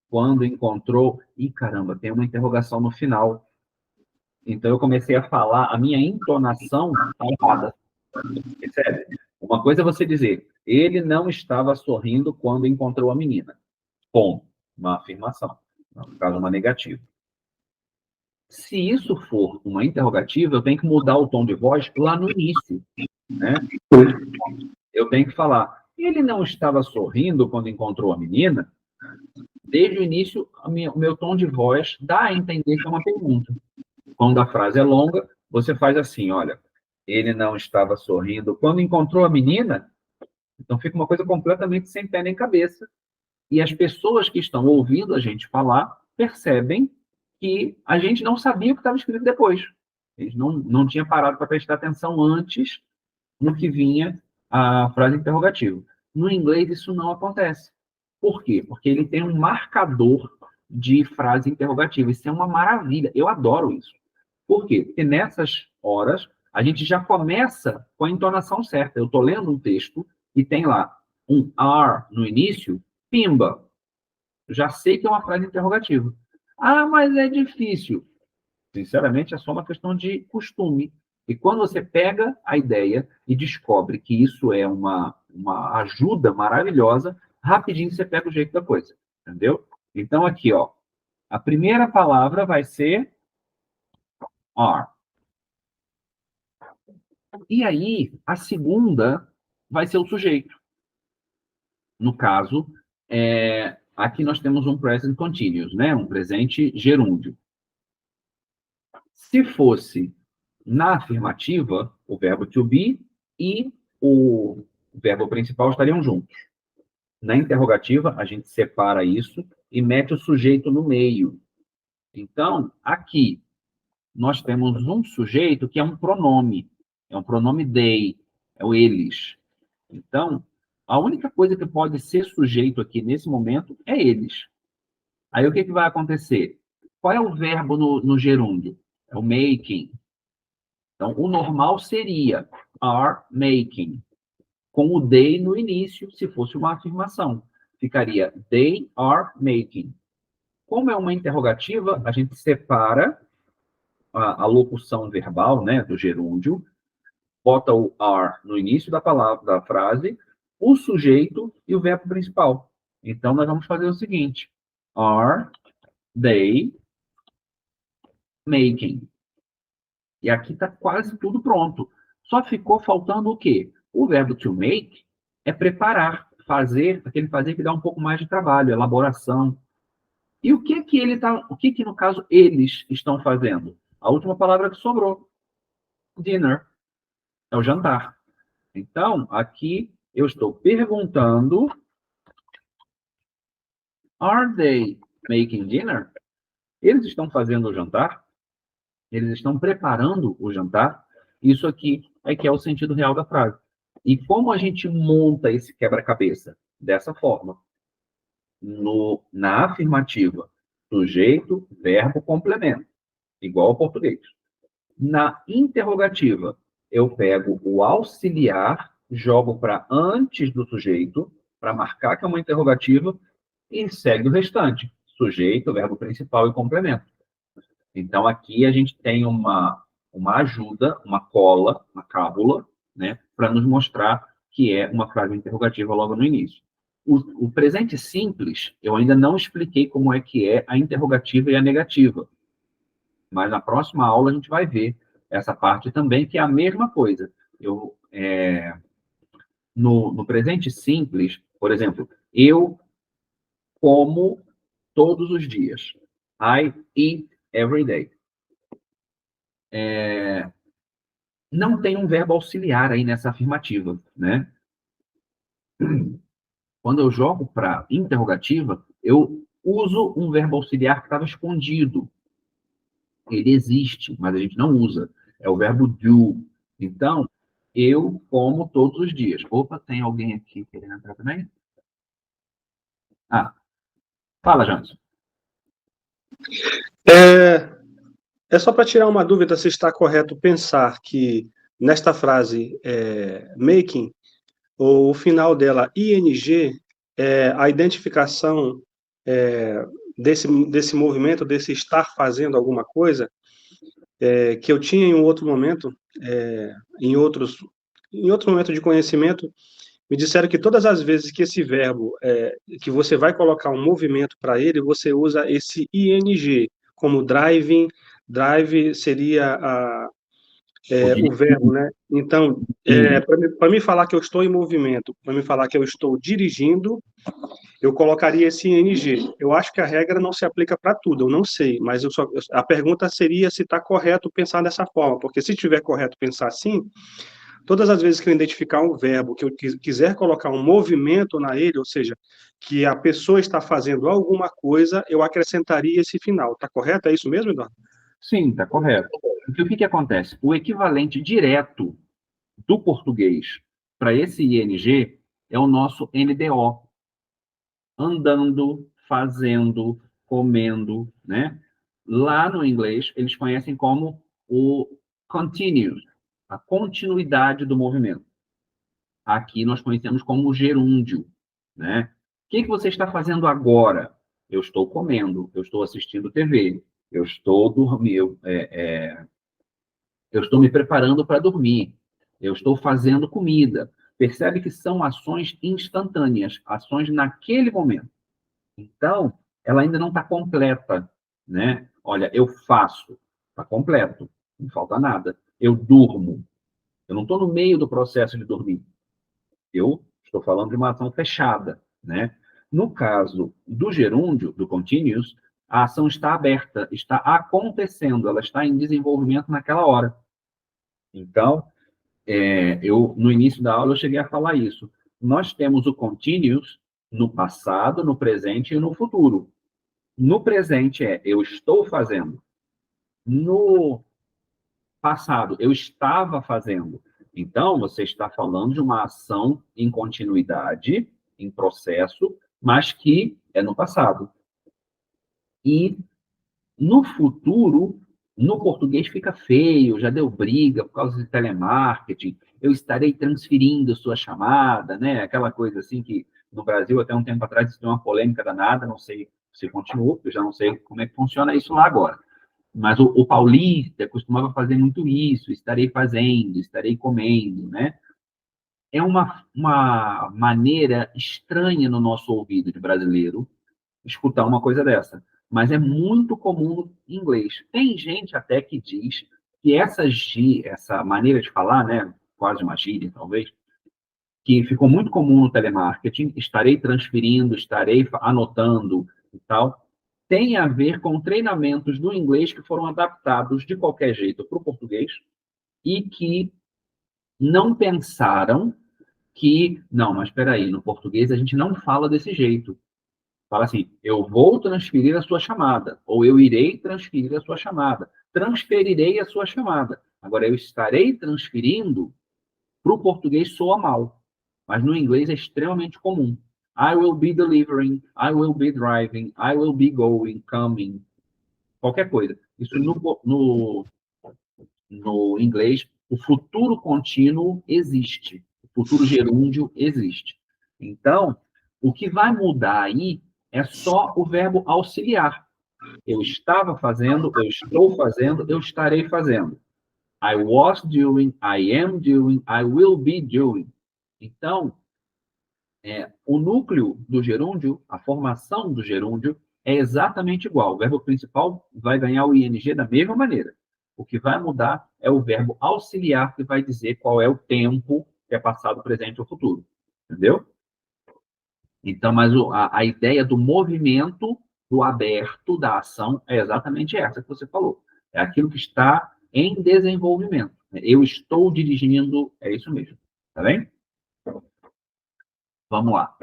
quando encontrou... Ih, caramba, tem uma interrogação no final. Então eu comecei a falar, a minha entonação está errada. Percebe? Uma coisa é você dizer, ele não estava sorrindo quando encontrou a menina. Ponto. Uma afirmação. No caso, uma negativa. Se isso for uma interrogativa, eu tenho que mudar o tom de voz lá no início, né? Eu tenho que falar, ele não estava sorrindo quando encontrou a menina? Desde o início, o meu tom de voz dá a entender que é uma pergunta. Quando a frase é longa, você faz assim, olha, ele não estava sorrindo quando encontrou a menina? Então fica uma coisa completamente sem pé nem cabeça. E as pessoas que estão ouvindo a gente falar percebem que a gente não sabia o que estava escrito depois. A gente não tinha parado para prestar atenção antes no que vinha a frase interrogativa. No inglês, isso não acontece. Por quê? Porque ele tem um marcador de frase interrogativa. Isso é uma maravilha. Eu adoro isso. Por quê? Porque nessas horas, a gente já começa com a entonação certa. Eu estou lendo um texto e tem lá um are no início, pimba. Eu já sei que é uma frase interrogativa. Ah, mas é difícil. Sinceramente, é só uma questão de costume. E quando você pega a ideia e descobre que isso é uma ajuda maravilhosa, rapidinho você pega o jeito da coisa. Entendeu? Então, aqui, ó, a primeira palavra vai ser are. E aí, a segunda vai ser o sujeito. No caso, aqui nós temos um present continuous, né? Um presente gerúndio. Se fosse na afirmativa, o verbo to be e o verbo principal estariam juntos. Na interrogativa, a gente separa isso e mete o sujeito no meio. Então, aqui, nós temos um sujeito que é um pronome they, é o eles. Então, a única coisa que pode ser sujeito aqui nesse momento é eles. Aí o que vai acontecer? Qual é o verbo no gerúndio? É o making. Então, o normal seria are making, com o they no início, se fosse uma afirmação. Ficaria they are making. Como é uma interrogativa, a gente separa a locução verbal, né, do gerúndio, bota o are no início da palavra, da frase, o sujeito e o verbo principal. Então, nós vamos fazer o seguinte: are they making? E aqui está quase tudo pronto. Só ficou faltando o quê? O verbo to make é preparar, fazer, aquele fazer que dá um pouco mais de trabalho, elaboração. E o que que no caso eles estão fazendo? A última palavra que sobrou, dinner, é o jantar. Então, aqui eu estou perguntando, are they making dinner? Eles estão fazendo o jantar? Eles estão preparando o jantar? Isso aqui é que é o sentido real da frase. E como a gente monta esse quebra-cabeça? Dessa forma. Na afirmativa, Sujeito, verbo, complemento. Igual ao português. Na interrogativa, eu pego o auxiliar, jogo para antes do sujeito, para marcar que é uma interrogativa, e segue o restante. Sujeito, verbo principal e complemento. Então, aqui a gente tem uma ajuda, uma cola, uma cábula, né, para nos mostrar que é uma frase interrogativa logo no início. O presente simples, eu ainda não expliquei como é que é a interrogativa e a negativa. Mas na próxima aula a gente vai ver essa parte também, que é a mesma coisa. No presente simples, por exemplo, eu como todos os dias. I eat every day. Não tem um verbo auxiliar aí nessa afirmativa, né? Quando eu jogo para interrogativa, eu uso um verbo auxiliar que estava escondido. Ele existe, mas a gente não usa. É o verbo do. Então, eu como todos os dias. Opa, tem alguém aqui querendo entrar também? Ah, fala, Janson. É só para tirar uma dúvida se está correto pensar que nesta frase making, o final dela, ing, é a identificação desse movimento, desse estar fazendo alguma coisa, que eu tinha em um outro momento, em outro momento de conhecimento, me disseram que todas as vezes que esse verbo, que você vai colocar um movimento para ele, você usa esse ing, como driving, drive seria o verbo, né? Então, para me falar que eu estou em movimento, para me falar que eu estou dirigindo, eu colocaria esse ing. Eu acho que a regra não se aplica para tudo, eu não sei, mas a pergunta seria se está correto pensar dessa forma, porque se tiver correto pensar assim, todas as vezes que eu identificar um verbo, que eu quiser colocar um movimento na ele, ou seja, que a pessoa está fazendo alguma coisa, eu acrescentaria esse final. Está correto? É isso mesmo, Eduardo? Sim, está correto. Porque o que acontece? O equivalente direto do português para esse ing é o nosso NDO. Andando, fazendo, comendo, né? Lá no inglês, eles conhecem como o continuous, a continuidade do movimento. Aqui nós conhecemos como o gerúndio, né? O que você está fazendo agora? Eu estou comendo, eu estou assistindo TV, eu estou dormindo, eu estou me preparando para dormir, eu estou fazendo comida. Percebe que são ações instantâneas, ações naquele momento. Então, ela ainda não está completa, né? Olha, eu faço, está completo, não falta nada. Eu durmo, eu não estou no meio do processo de dormir. Eu estou falando de uma ação fechada, né? No caso do gerúndio, do continuous, a ação está aberta, está acontecendo, ela está em desenvolvimento naquela hora. Então, no início da aula, eu cheguei a falar isso. Nós temos o continuous no passado, no presente e no futuro. No presente eu estou fazendo. No passado, eu estava fazendo. Então, você está falando de uma ação em continuidade, em processo, mas que é no passado. E no futuro, no português fica feio, já deu briga por causa de telemarketing, eu estarei transferindo sua chamada, né? Aquela coisa assim que no Brasil, até um tempo atrás, isso deu uma polêmica danada, não sei se continua, porque eu já não sei como é que funciona isso lá agora. Mas o paulista costumava fazer muito isso, estarei fazendo, estarei comendo, né? É uma maneira estranha no nosso ouvido de brasileiro escutar uma coisa dessa. Mas é muito comum no inglês. Tem gente até que diz que essa maneira de falar, né, quase uma gíria, talvez, que ficou muito comum no telemarketing, estarei transferindo, estarei anotando e tal, tem a ver com treinamentos do inglês que foram adaptados de qualquer jeito para o português e que não pensaram que, não, mas espera aí, no português a gente não fala desse jeito. Fala assim, eu vou transferir a sua chamada, ou eu irei transferir a sua chamada, transferirei a sua chamada. Agora, eu estarei transferindo, para o português soa mal, mas no inglês é extremamente comum. I will be delivering, I will be driving, I will be going, coming, qualquer coisa. Isso no inglês, o futuro contínuo existe, o futuro gerúndio existe. Então, o que vai mudar aí é só o verbo auxiliar. Eu estava fazendo, eu estou fazendo, eu estarei fazendo. I was doing, I am doing, I will be doing. Então, o núcleo do gerúndio, a formação do gerúndio, é exatamente igual. O verbo principal vai ganhar o ing da mesma maneira. O que vai mudar é o verbo auxiliar, que vai dizer qual é o tempo que é passado, presente ou futuro. Entendeu? Então, mas a ideia do movimento, do aberto, da ação, é exatamente essa que você falou. É aquilo que está em desenvolvimento. Eu estou dirigindo, é isso mesmo. Tá bem? Vamos lá.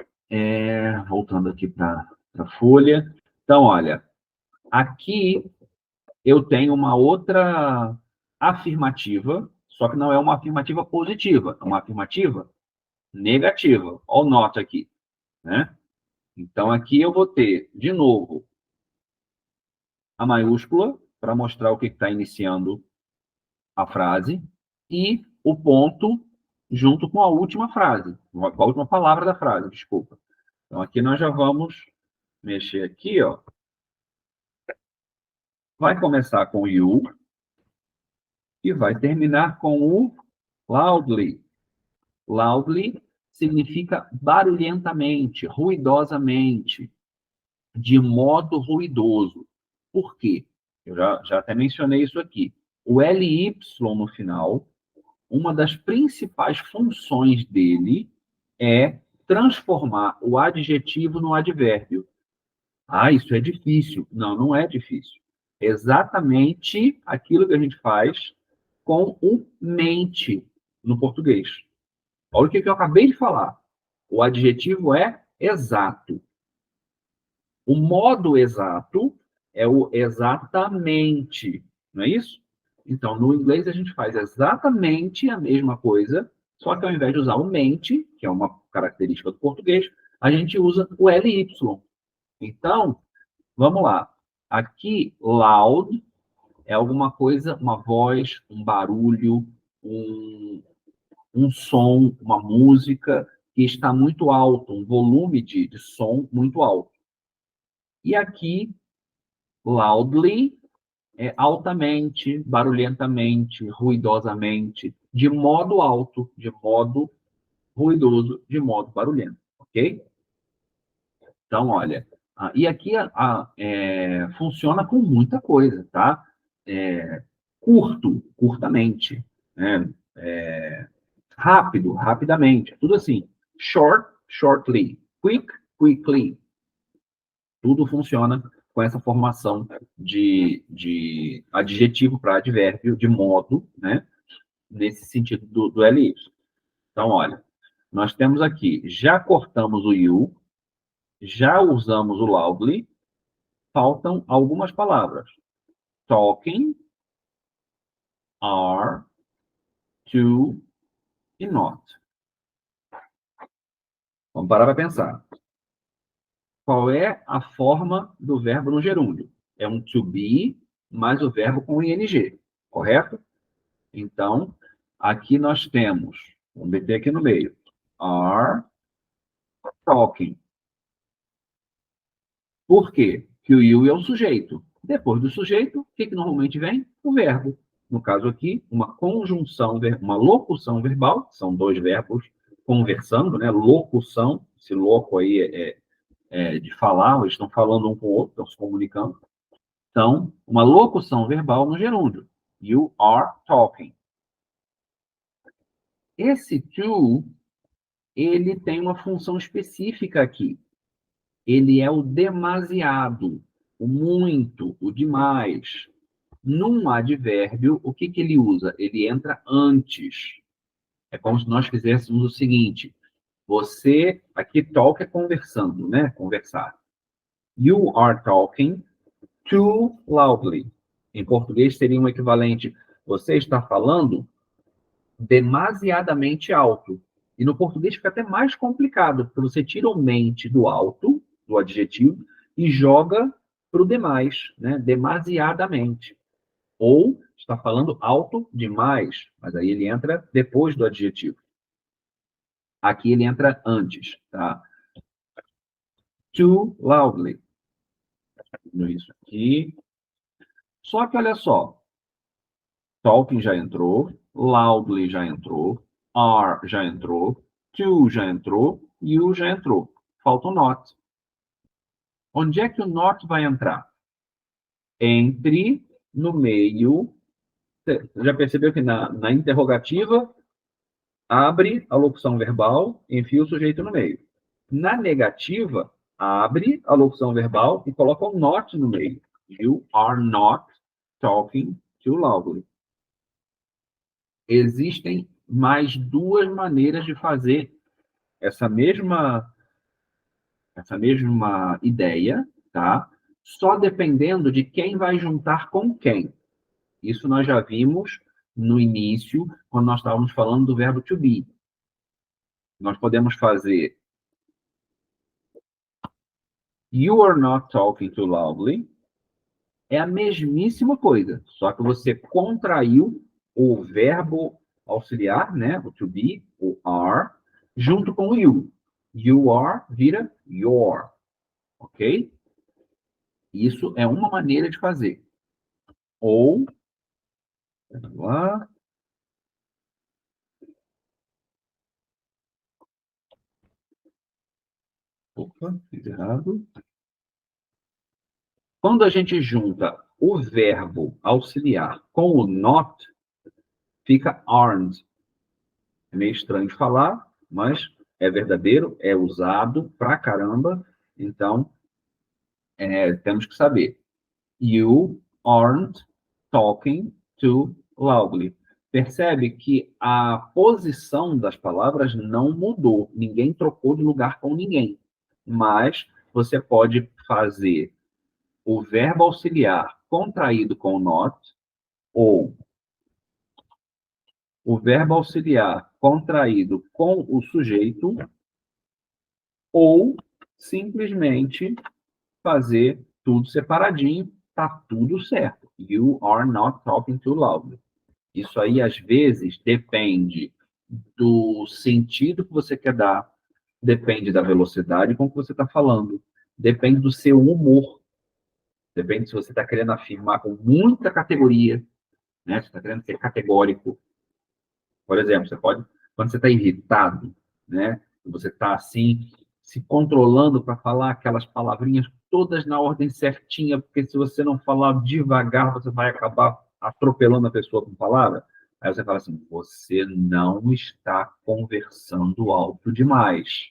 Voltando aqui para a folha. Então, olha, aqui eu tenho uma outra afirmativa, só que não é uma afirmativa positiva, é uma afirmativa negativa. Olha o not aqui, né? Então, aqui eu vou ter, de novo, a maiúscula, para mostrar o que está iniciando a frase, e o ponto junto com a última frase, com a última palavra da frase, desculpa. Então, aqui nós já vamos mexer aqui, ó. Vai começar com you e vai terminar com o loudly. Loudly significa barulhentamente, ruidosamente, de modo ruidoso. Por quê? Eu já até mencionei isso aqui. O LY no final, uma das principais funções dele é transformar o adjetivo no advérbio. Ah, isso é difícil. Não, não é difícil. É exatamente aquilo que a gente faz com o mente no português. Olha o que eu acabei de falar. O adjetivo é exato. O modo exato é o exatamente, não é isso? Então, no inglês, a gente faz exatamente a mesma coisa, só que ao invés de usar o mente, que é uma característica do português, a gente usa o LY. Então, vamos lá. Aqui, loud é alguma coisa, uma voz, um barulho, um som, uma música que está muito alto, um volume de som muito alto. E aqui, loudly é altamente, barulhentamente, ruidosamente, de modo alto, de modo ruidoso, de modo barulhento, ok? Então, olha, e aqui funciona com muita coisa, tá? Curtamente, né? Rápido, rapidamente, tudo assim. Short, shortly. Quick, quickly. Tudo funciona com essa formação de adjetivo para advérbio, de modo, né? Nesse sentido do LY. Então, olha, nós temos aqui, já cortamos o you, já usamos o loudly, faltam algumas palavras. Talking, are, to e not. Vamos parar para pensar. Qual é a forma do verbo no gerúndio? É um to be mais o verbo com ing, correto? Então, aqui nós temos, vamos meter aqui no meio, are talking. Por quê? Que o you é o sujeito. Depois do sujeito, o que normalmente vem? O verbo. No caso aqui, uma conjunção, uma locução verbal, são dois verbos conversando, né? Locução, esse louco aí de falar, eles estão falando um com o outro, estão se comunicando. Então, uma locução verbal no gerúndio. You are talking. Esse to, ele tem uma função específica aqui. Ele é o demasiado, o muito, o demais. Num advérbio, o que ele usa? Ele entra antes. É como se nós fizéssemos o seguinte. Você, aqui talk é conversando, né? Conversar. You are talking too loudly. Em português seria um equivalente. Você está falando demasiadamente alto. E no português fica até mais complicado, porque você tira o mente do alto, do adjetivo, e joga para o demais, né? Demasiadamente. Ou está falando alto demais, mas aí ele entra depois do adjetivo. Aqui ele entra antes, tá? Too loudly. Isso aqui. Só que olha só, talking já entrou, loudly já entrou, are já entrou, to já entrou, you já entrou. Falta o not. Onde é que o not vai entrar? Entre, no meio. Você já percebeu que na interrogativa, abre a locução verbal, enfia o sujeito no meio. Na negativa, abre a locução verbal e coloca o not no meio. You are not talking too loudly. Existem mais duas maneiras de fazer essa mesma ideia, tá? Só dependendo de quem vai juntar com quem. Isso nós já vimos no início, quando nós estávamos falando do verbo to be. Nós podemos fazer you are not talking too loudly. É a mesmíssima coisa, só que você contraiu o verbo auxiliar, né? O to be, o are, junto com o you. You are vira your, ok? Isso é uma maneira de fazer. Ou, vamos lá. Opa, fiz errado. Quando a gente junta o verbo auxiliar com o not, fica aren't. É meio estranho de falar, mas é verdadeiro, é usado pra caramba. Então, temos que saber. You aren't talking too loudly. Percebe que a posição das palavras não mudou. Ninguém trocou de lugar com ninguém. Mas você pode fazer o verbo auxiliar contraído com not, ou o verbo auxiliar contraído com o sujeito, ou simplesmente fazer tudo separadinho, tá tudo certo. You are not talking too loudly. Isso aí, às vezes, depende do sentido que você quer dar, depende da velocidade com que você está falando, depende do seu humor, depende se você está querendo afirmar com muita categoria, né? Você está querendo ser categórico. Por exemplo, você pode, quando você está irritado, né? Você está assim, se controlando para falar aquelas palavrinhas todas na ordem certinha, porque se você não falar devagar, você vai acabar atropelando a pessoa com palavra. Aí você fala assim, você não está conversando alto demais.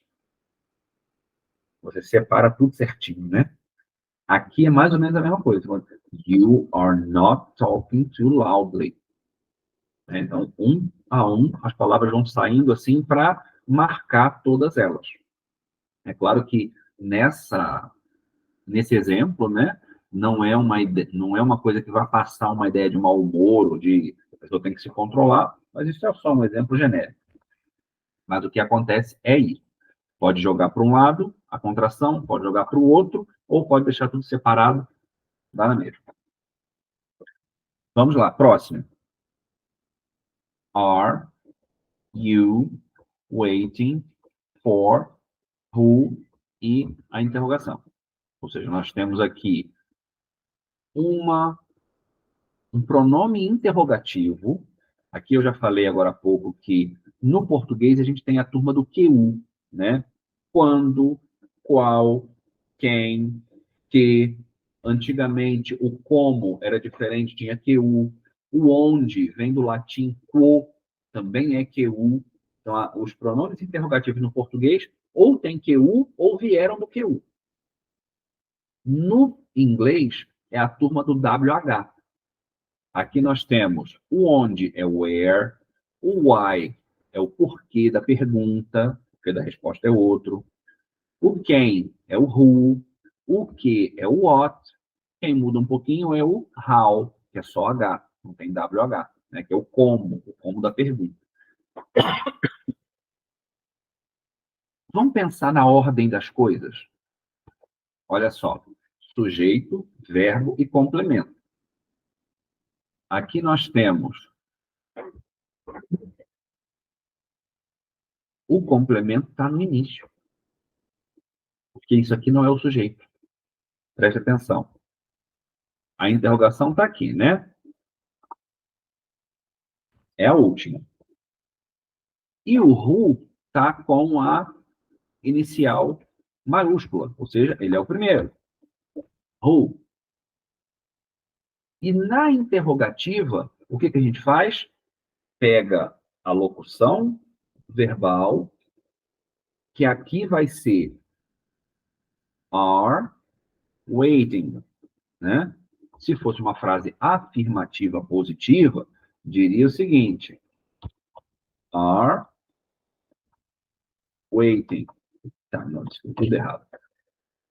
Você separa tudo certinho, né? Aqui é mais ou menos a mesma coisa. You are not talking too loudly. Então, um a um, as palavras vão saindo assim para marcar todas elas. É claro que nesse exemplo, né, não é uma coisa que vai passar uma ideia de mau humor, ou de a pessoa tem que se controlar, mas isso é só um exemplo genérico. Mas o que acontece é isso. Pode jogar para um lado, a contração, pode jogar para o outro, ou pode deixar tudo separado, dá na mesma. Vamos lá, próximo. Are you waiting for who e a interrogação? Ou seja, nós temos aqui um pronome interrogativo. Aqui eu já falei agora há pouco que no português a gente tem a turma do QU, né? Quando, qual, quem, que. Antigamente o como era diferente, tinha QU. O onde vem do latim quo, também é QU. Então, os pronomes interrogativos no português ou tem QU ou vieram do QU. No inglês, é a turma do WH. Aqui nós temos o onde é o where, o why é o porquê da pergunta, o porquê da resposta é outro, o quem é o who, o que é o what, quem muda um pouquinho é o how, que é só H, não tem WH, né, que é o como da pergunta. Vamos pensar na ordem das coisas. Olha só, sujeito, verbo e complemento. Aqui nós temos o complemento está no início, porque isso aqui não é o sujeito. Preste atenção. A interrogação está aqui, né? É a última. E o who está com a inicial maiúscula, ou seja, ele é o primeiro. Who. E na interrogativa, o que a gente faz? Pega a locução verbal, que aqui vai ser are waiting, né? Se fosse uma frase afirmativa positiva, diria o seguinte: are waiting. Tá, não, escrevi tudo errado.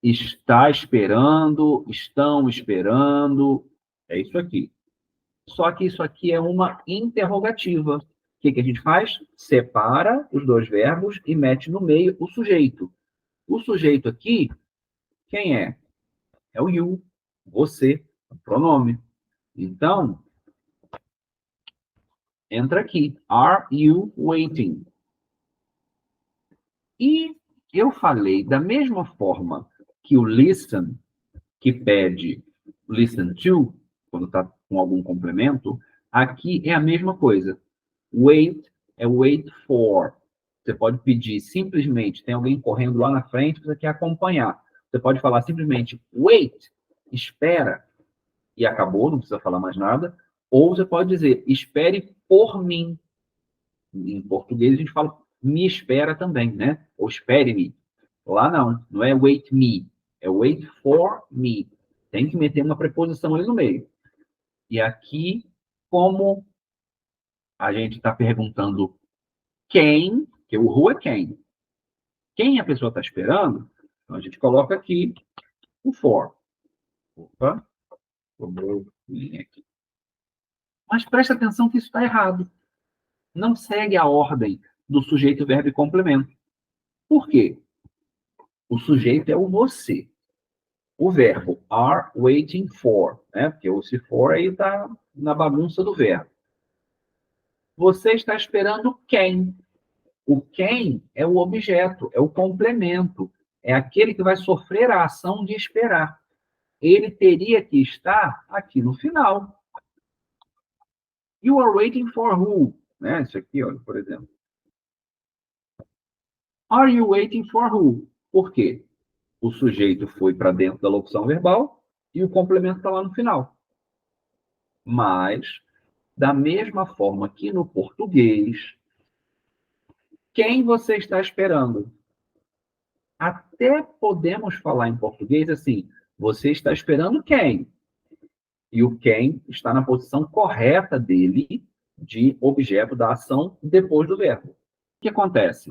Está esperando, estão esperando. É isso aqui. Só que isso aqui é uma interrogativa. O que a gente faz? Separa os dois verbos e mete no meio o sujeito. O sujeito aqui, quem é? É o you, você, o pronome. Então, entra aqui. Are you waiting? E eu falei da mesma forma que o listen, que pede listen to, quando está com algum complemento, aqui é a mesma coisa. Wait é wait for. Você pode pedir simplesmente, tem alguém correndo lá na frente, você quer acompanhar. Você pode falar simplesmente wait, espera, e acabou, não precisa falar mais nada. Ou você pode dizer, espere por mim. Em português a gente fala, me espera também, né? Ou espere-me. Lá não é wait me, é wait for me. Tem que meter uma preposição ali no meio. E aqui, como a gente está perguntando quem, que o who é quem. Quem a pessoa está esperando, então a gente coloca aqui o for. Opa, sobrou linha aqui. Mas presta atenção que isso está errado. Não segue a ordem do sujeito, verbo e complemento. Por quê? O sujeito é o você. O verbo are waiting for, né? Porque o se for aí está na bagunça do verbo. Você está esperando quem? O quem é o objeto, é o complemento. É aquele que vai sofrer a ação de esperar. Ele teria que estar aqui no final. You are waiting for who? Né? Isso aqui, olha, por exemplo. Are you waiting for who? Por quê? O sujeito foi para dentro da locução verbal e o complemento está lá no final. Mas, da mesma forma que no português, quem você está esperando? Até podemos falar em português assim, você está esperando quem? E o quem está na posição correta dele de objeto da ação depois do verbo. O que acontece?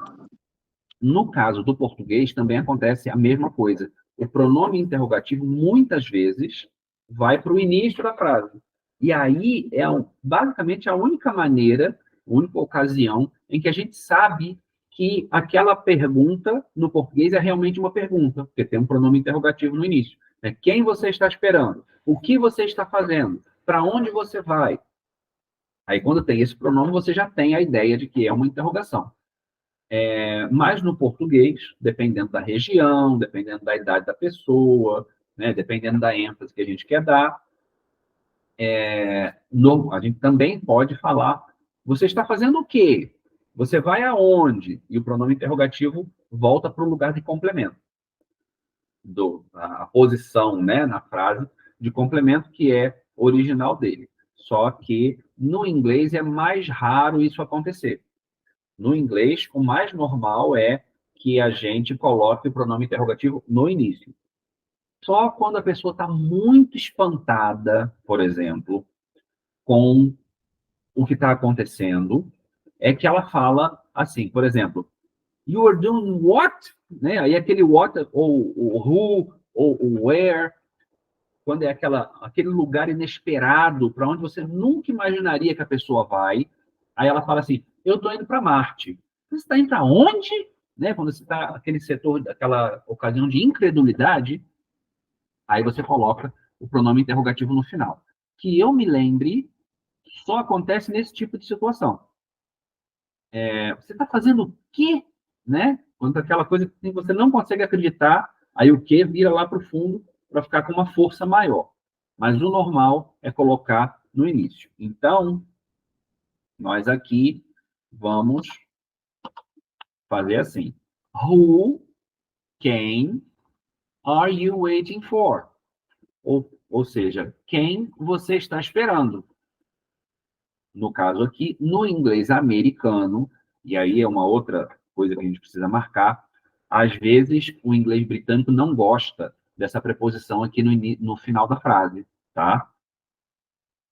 No caso do português, também acontece a mesma coisa. O pronome interrogativo, muitas vezes, vai para o início da frase. E aí é basicamente a única maneira, a única ocasião em que a gente sabe que aquela pergunta, no português, é realmente uma pergunta, porque tem um pronome interrogativo no início. Quem você está esperando? O que você está fazendo? Para onde você vai? Aí, quando tem esse pronome, você já tem a ideia de que é uma interrogação. Mas no português, dependendo da região, dependendo da idade da pessoa, né, dependendo da ênfase que a gente quer dar, a gente também pode falar, você está fazendo o quê? Você vai aonde? E o pronome interrogativo volta para o lugar de complemento. A posição, né, na frase de complemento, que é original dele. Só que no inglês é mais raro isso acontecer. No inglês, o mais normal é que a gente coloque o pronome interrogativo no início. Só quando a pessoa está muito espantada, por exemplo, com o que está acontecendo, é que ela fala assim, por exemplo, you are doing what? Né? Aí aquele what, ou o who, ou o where, quando é aquele lugar inesperado, para onde você nunca imaginaria que a pessoa vai, aí ela fala assim, eu estou indo para Marte. Você está indo para onde? né? Quando você está naquele setor, daquela ocasião de incredulidade, aí você coloca o pronome interrogativo no final. Que eu me lembre, só acontece nesse tipo de situação. Você está fazendo o quê? Né? Quando aquela coisa que você não consegue acreditar, aí o quê vira lá para o fundo para ficar com uma força maior. Mas o normal é colocar no início. Então, nós aqui vamos fazer assim. Who, quem, are you waiting for? Ou seja, quem você está esperando? No caso aqui, no inglês americano, e aí é uma outra coisa que a gente precisa marcar, às vezes o inglês britânico não gosta dessa preposição aqui no final da frase, tá?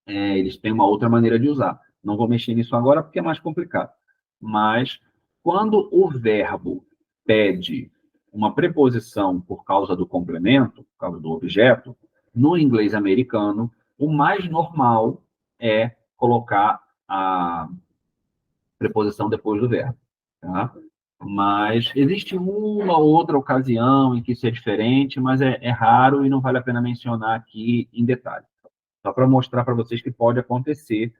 Eles têm uma outra maneira de usar. Não vou mexer nisso agora porque é mais complicado. Mas quando o verbo pede uma preposição por causa do complemento, por causa do objeto, no inglês americano, o mais normal é colocar a preposição depois do verbo, tá? Mas existe uma outra ocasião em que isso é diferente, mas é raro e não vale a pena mencionar aqui em detalhe. Só para mostrar para vocês que pode acontecer.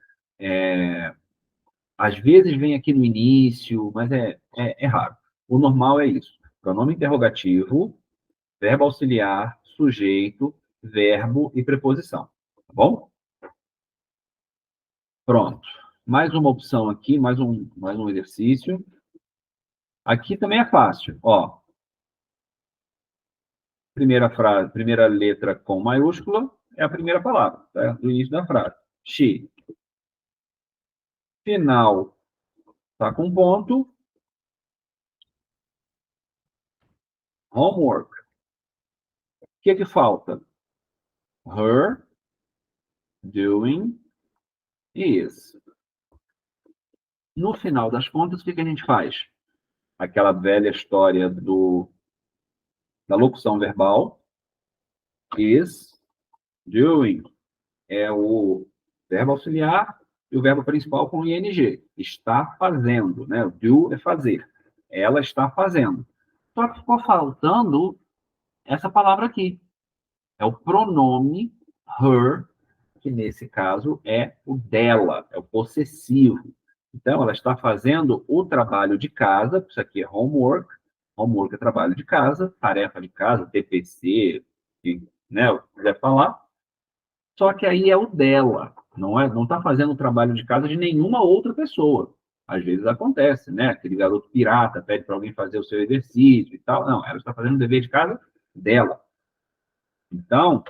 Às vezes vem aqui no início, mas é raro. O normal é isso. Pronome interrogativo, verbo auxiliar, sujeito, verbo e preposição. Tá bom? Pronto. Mais uma opção aqui, mais um exercício. Aqui também é fácil. Ó, primeira frase, primeira letra com maiúscula é a primeira palavra, tá? Do início da frase. She. Final está com ponto. Homework. O que falta? Her doing is. No final das contas, o que a gente faz? Aquela velha história da locução verbal. Is doing. É o verbo auxiliar e o verbo principal com ing. Está fazendo, né? O do é fazer. Ela está fazendo. Só que ficou faltando essa palavra aqui. É o pronome her, que nesse caso é o dela, é o possessivo. Então, ela está fazendo o trabalho de casa, isso aqui é homework, homework é trabalho de casa, tarefa de casa, TPC, né, o que quiser falar, só que aí é o dela, não está fazendo o trabalho de casa de nenhuma outra pessoa. Às vezes acontece, né? Aquele garoto pirata pede para alguém fazer o seu exercício e tal. Não, ela está fazendo o dever de casa dela. Então,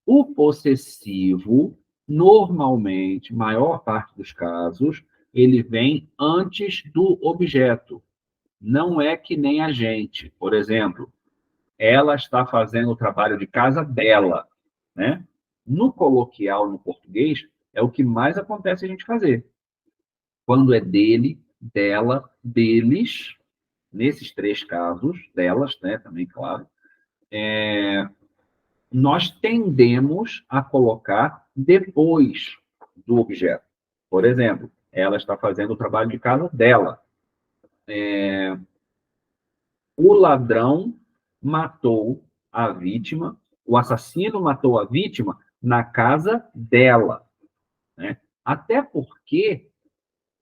o possessivo, normalmente, maior parte dos casos, ele vem antes do objeto. Não é que nem a gente. Por exemplo, ela está fazendo o trabalho de casa dela, né? No coloquial, no português, é o que mais acontece a gente fazer. Quando é dele, dela, deles, nesses três casos, delas, né, também, claro, nós tendemos a colocar depois do objeto. Por exemplo, ela está fazendo o trabalho de casa dela. O ladrão matou a vítima, o assassino matou a vítima na casa dela, né? Até porque,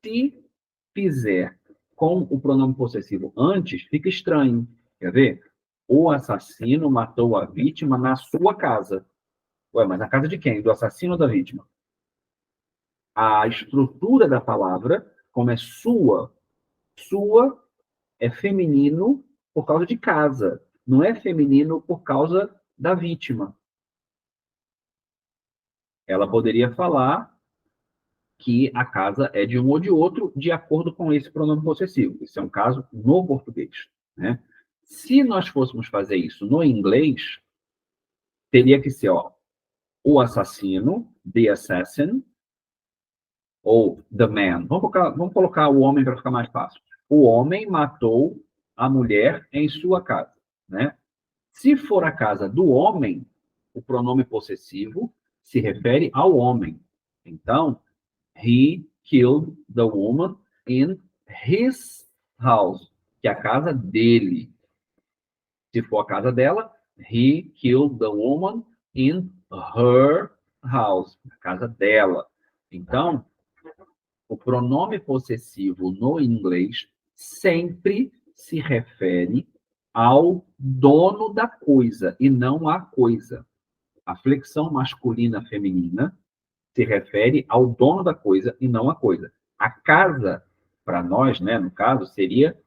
se fizer com o pronome possessivo antes, fica estranho. Quer ver? O assassino matou a vítima na sua casa. Ué, mas na casa de quem? Do assassino ou da vítima? A estrutura da palavra, como é sua é feminino por causa de casa, não é feminino por causa da vítima. Ela poderia falar que a casa é de um ou de outro, de acordo com esse pronome possessivo. Esse é um caso no português, né? Se nós fôssemos fazer isso no inglês, teria que ser, ó, o assassino, the assassin, ou the man. Vamos colocar o homem para ficar mais fácil. O homem matou a mulher em sua casa, né? Se for a casa do homem, o pronome possessivo se refere ao homem. Então, he killed the woman in his house. que a casa dele. Se for a casa dela, he killed the woman in her house, a casa dela. Então, o pronome possessivo no inglês sempre se refere ao dono da coisa e não à coisa. A flexão masculina feminina se refere ao dono da coisa e não à coisa. A casa, para nós, né, no caso, seria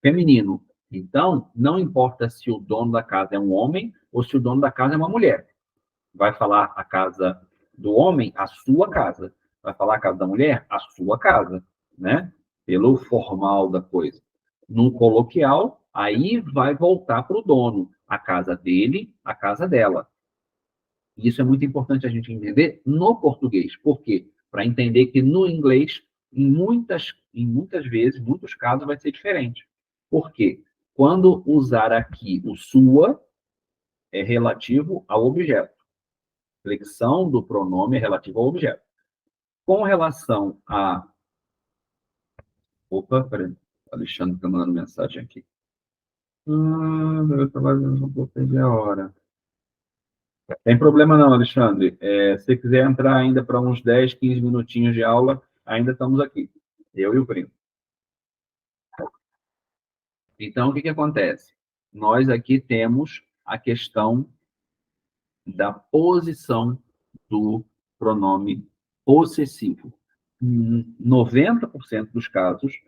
feminino. Então, não importa se o dono da casa é um homem ou se o dono da casa é uma mulher. Vai falar a casa do homem, a sua casa. Vai falar a casa da mulher, a sua casa, né? Pelo formal da coisa. No coloquial, aí vai voltar para o dono. A casa dele, a casa dela. Isso é muito importante a gente entender no português. Por quê? Para entender que no inglês, em muitas vezes, em muitos casos, vai ser diferente. Por quê? Quando usar aqui o sua, é relativo ao objeto. Flexão do pronome é relativo ao objeto. Com relação a... Opa, peraí. O Alexandre está mandando mensagem aqui. Eu não vou perder a hora. Tem problema não, Alexandre. Se você quiser entrar ainda para uns 10, 15 minutinhos de aula, ainda estamos aqui. Eu e o primo. Então, o que acontece? Nós aqui temos a questão da posição do pronome possessivo. Em 90% dos casos,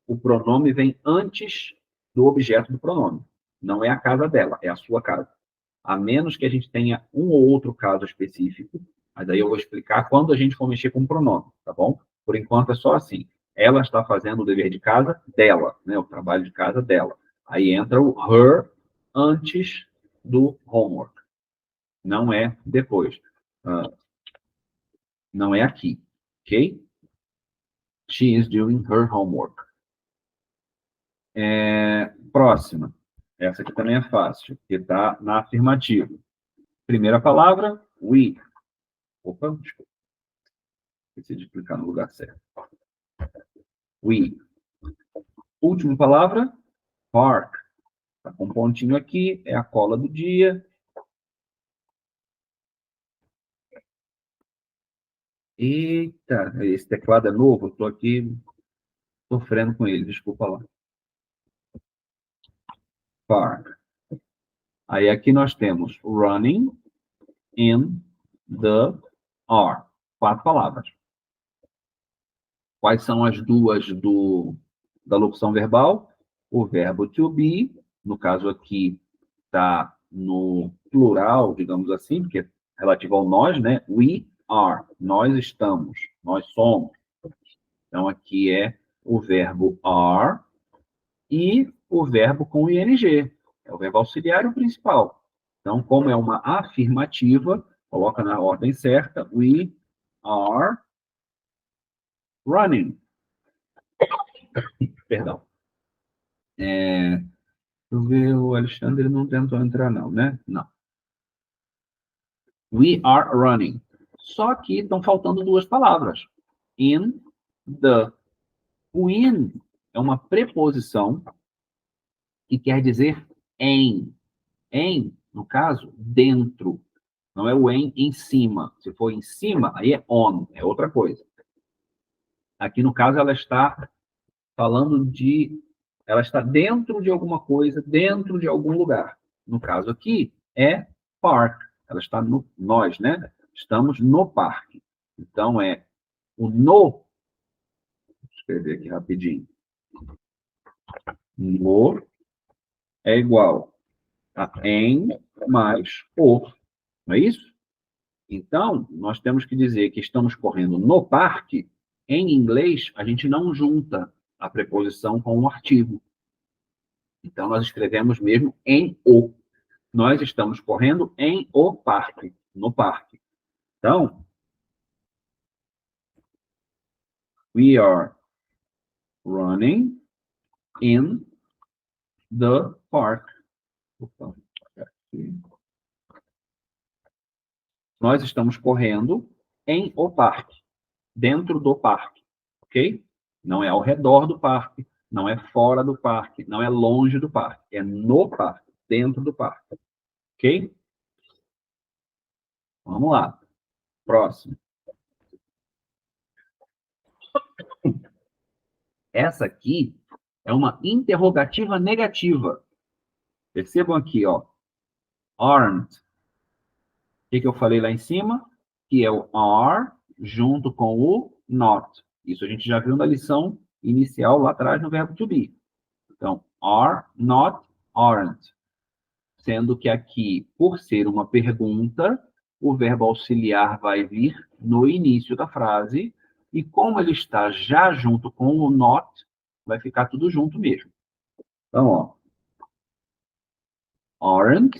o pronome vem antes do objeto do pronome. Não é a casa dela, é a sua casa. A menos que a gente tenha um ou outro caso específico, mas aí eu vou explicar quando a gente for mexer com o pronome, tá bom? Por enquanto é só assim. Ela está fazendo o dever de casa dela, né? O trabalho de casa dela. Aí entra o her antes do homework. Não é depois. Não é aqui, ok? She is doing her homework. Próxima. Essa aqui também é fácil, que está na afirmativa. Primeira palavra, we. Opa, desculpa. Esqueci de clicar no lugar certo. We. Última palavra, park. Está com um pontinho aqui, é a cola do dia. Eita, esse teclado é novo, estou aqui sofrendo com ele, desculpa lá. Park. Aí aqui nós temos running in the are. 4 palavras. Quais são as duas da locução verbal? O verbo to be, no caso aqui está no plural, digamos assim, porque é relativo ao nós, né? We are. Nós estamos. Nós somos. Então, aqui é o verbo are e o verbo com ing. É o verbo auxiliar e o principal. Então, como é uma afirmativa, coloca na ordem certa. We are running. Perdão. Deixa eu ver, o Alexandre não tentou entrar não, né? Não. We are running. Só que estão faltando 2 palavras. In, the. O in é uma preposição que quer dizer em. Em, no caso, dentro. Não é o em cima. Se for em cima, aí é on, é outra coisa. Aqui, no caso, ela está falando de... Ela está dentro de alguma coisa, dentro de algum lugar. No caso aqui, é park. Ela está no... Nós, né? Estamos no parque. Então, é o no... Vou escrever aqui rapidinho. No é igual a em mais o. Não é isso? Então, nós temos que dizer que estamos correndo no parque. Em inglês, a gente não junta a preposição com um artigo. Então, nós escrevemos mesmo em o. Nós estamos correndo em o parque, no parque. Então, we are running in the park. Opa, aqui. Nós estamos correndo em o parque, dentro do parque, ok? Não é ao redor do parque, Não é fora do parque, não é longe do parque, é no parque, dentro do parque. Ok? Vamos lá. Próximo. Essa aqui é uma interrogativa negativa. Percebam aqui, ó. Aren't. O que eu falei lá em cima? Que é o are junto com o not. Isso a gente já viu na lição inicial lá atrás no verbo to be. Então, are, not, aren't. Sendo que aqui, por ser uma pergunta, o verbo auxiliar vai vir no início da frase, e como ele está já junto com o not, vai ficar tudo junto mesmo. Então, ó, aren't.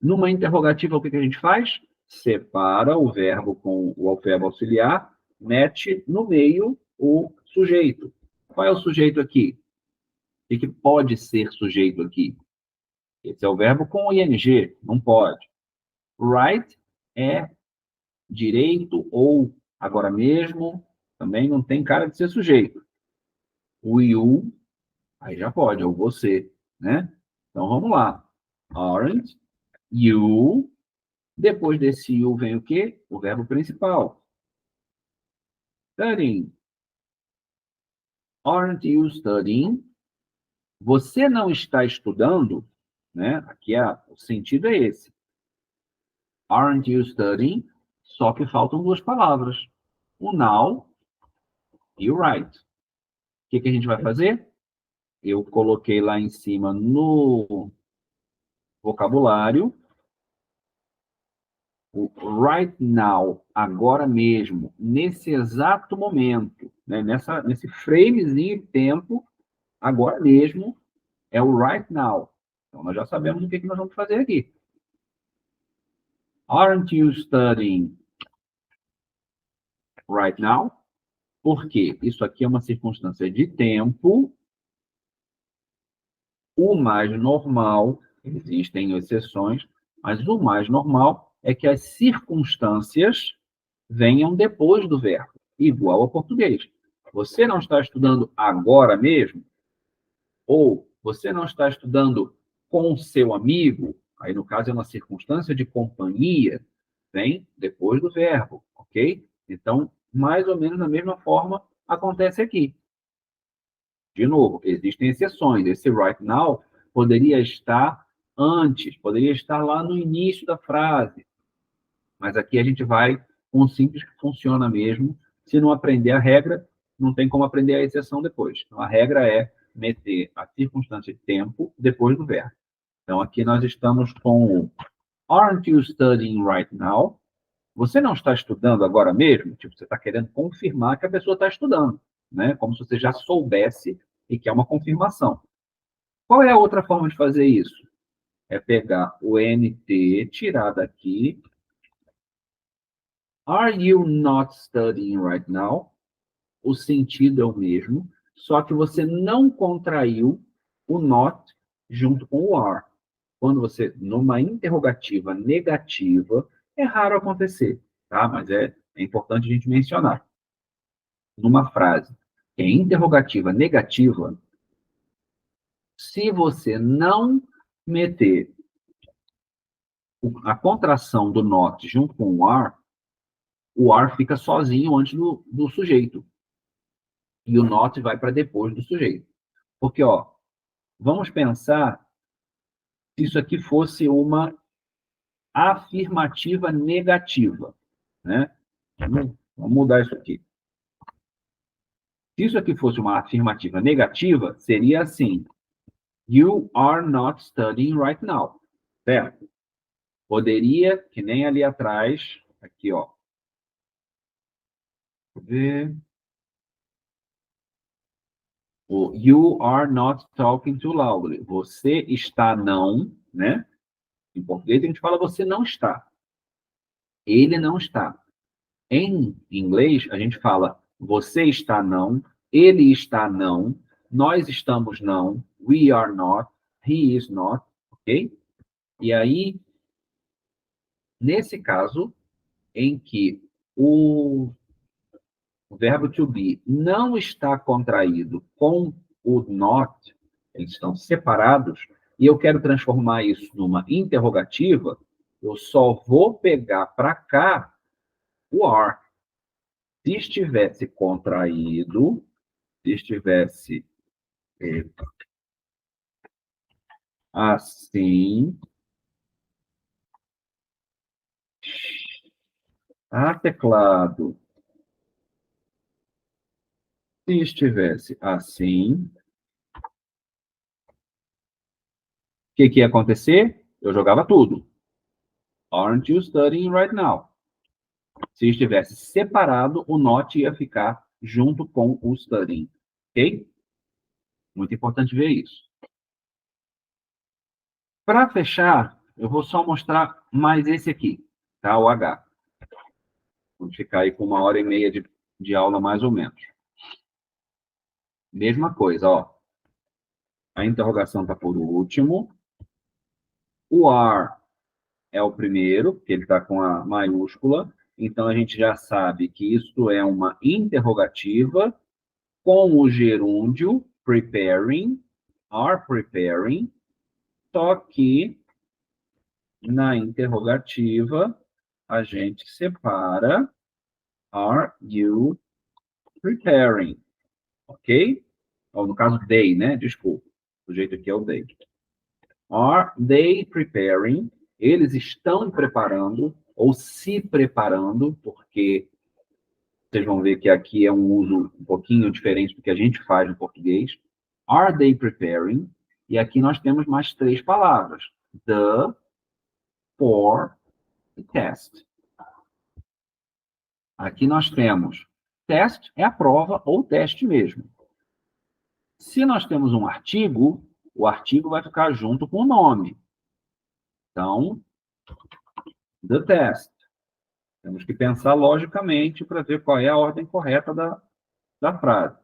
Numa interrogativa, o que a gente faz? Separa o verbo com o verbo auxiliar, mete no meio o sujeito. Qual é o sujeito aqui? O que pode ser sujeito aqui? Esse é o verbo com ing, não pode. Right é direito ou agora mesmo, também não tem cara de ser sujeito. O you, aí já pode, ou você, né? Então vamos lá. Aren't you. Depois desse you vem o quê? O verbo principal. Studying. Aren't you studying? Você não está estudando, né? Aqui o sentido é esse. Aren't you studying? Só que faltam duas palavras. O now e o right. O que a gente vai fazer? Eu coloquei lá em cima no vocabulário o right now, agora mesmo, nesse exato momento, né? Nesse framezinho de tempo, agora mesmo, é o right now. Então, nós já sabemos o que nós vamos fazer aqui. Aren't you studying right now? Por quê? Isso aqui é uma circunstância de tempo. O mais normal, existem exceções, mas o mais normal é que as circunstâncias venham depois do verbo, igual ao português. Você não está estudando agora mesmo? Ou você não está estudando com seu amigo? Aí, no caso, é uma circunstância de companhia, vem depois do verbo, ok? Então, mais ou menos da mesma forma acontece aqui. De novo, existem exceções. Esse right now poderia estar antes, poderia estar lá no início da frase. Mas aqui a gente vai com o simples que funciona mesmo. Se não aprender a regra, não tem como aprender a exceção depois. Então, a regra é meter a circunstância de tempo depois do verbo. Então, aqui nós estamos com o Aren't you studying right now? Você não está estudando agora mesmo? Tipo, você está querendo confirmar que a pessoa está estudando, né? Como se você já soubesse e que é uma confirmação. Qual é a outra forma de fazer isso? É pegar o NT, tirar daqui. Are you not studying right now? O sentido é o mesmo, só que você não contraiu o not junto com o are. Quando você, numa interrogativa negativa, é raro acontecer, tá? Mas é importante a gente mencionar. Numa frase que é interrogativa negativa, se você não meter a contração do not junto com o are fica sozinho antes do sujeito. E o not vai para depois do sujeito. Porque, ó, vamos pensar se isso aqui fosse uma afirmativa negativa, né? Vamos mudar isso aqui. Se isso aqui fosse uma afirmativa negativa, seria assim: You are not studying right now. Certo? Poderia, que nem ali atrás, aqui, ó. Deixa eu ver. O you are not talking too loudly. Você está não, né? Em português a gente fala você não está. Ele não está. Em inglês a gente fala você está não, ele está não, nós estamos não, we are not, he is not, ok? E aí, nesse caso, em que o o verbo to be não está contraído com o not, eles estão separados, e eu quero transformar isso numa interrogativa, eu só vou pegar para cá o are. Se estivesse contraído, se estivesse assim, teclado, se estivesse assim, o que ia acontecer? Eu jogava tudo. Aren't you studying right now? Se estivesse separado, o not ia ficar junto com o studying. Ok? Muito importante ver isso. Para fechar, eu vou só mostrar mais esse aqui, tá? O H. Vamos ficar aí com 1h30 de aula, mais ou menos. Mesma coisa, ó. A interrogação está por último. O are é o primeiro, porque ele está com a maiúscula. Então, a gente já sabe que isso é uma interrogativa com o gerúndio preparing, are preparing, só que na interrogativa a gente separa are you preparing, ok? Ou no caso, they, né? Desculpa. O jeito aqui é o they. Are they preparing? Eles estão preparando, ou se preparando, porque vocês vão ver que aqui é um uso um pouquinho diferente do que a gente faz no português. Are they preparing? E aqui nós temos mais 3 palavras. The, for e test. Aqui nós temos test, é a prova ou teste mesmo. Se nós temos um artigo, o artigo vai ficar junto com o nome. Então, the test. Temos que pensar logicamente para ver qual é a ordem correta da frase.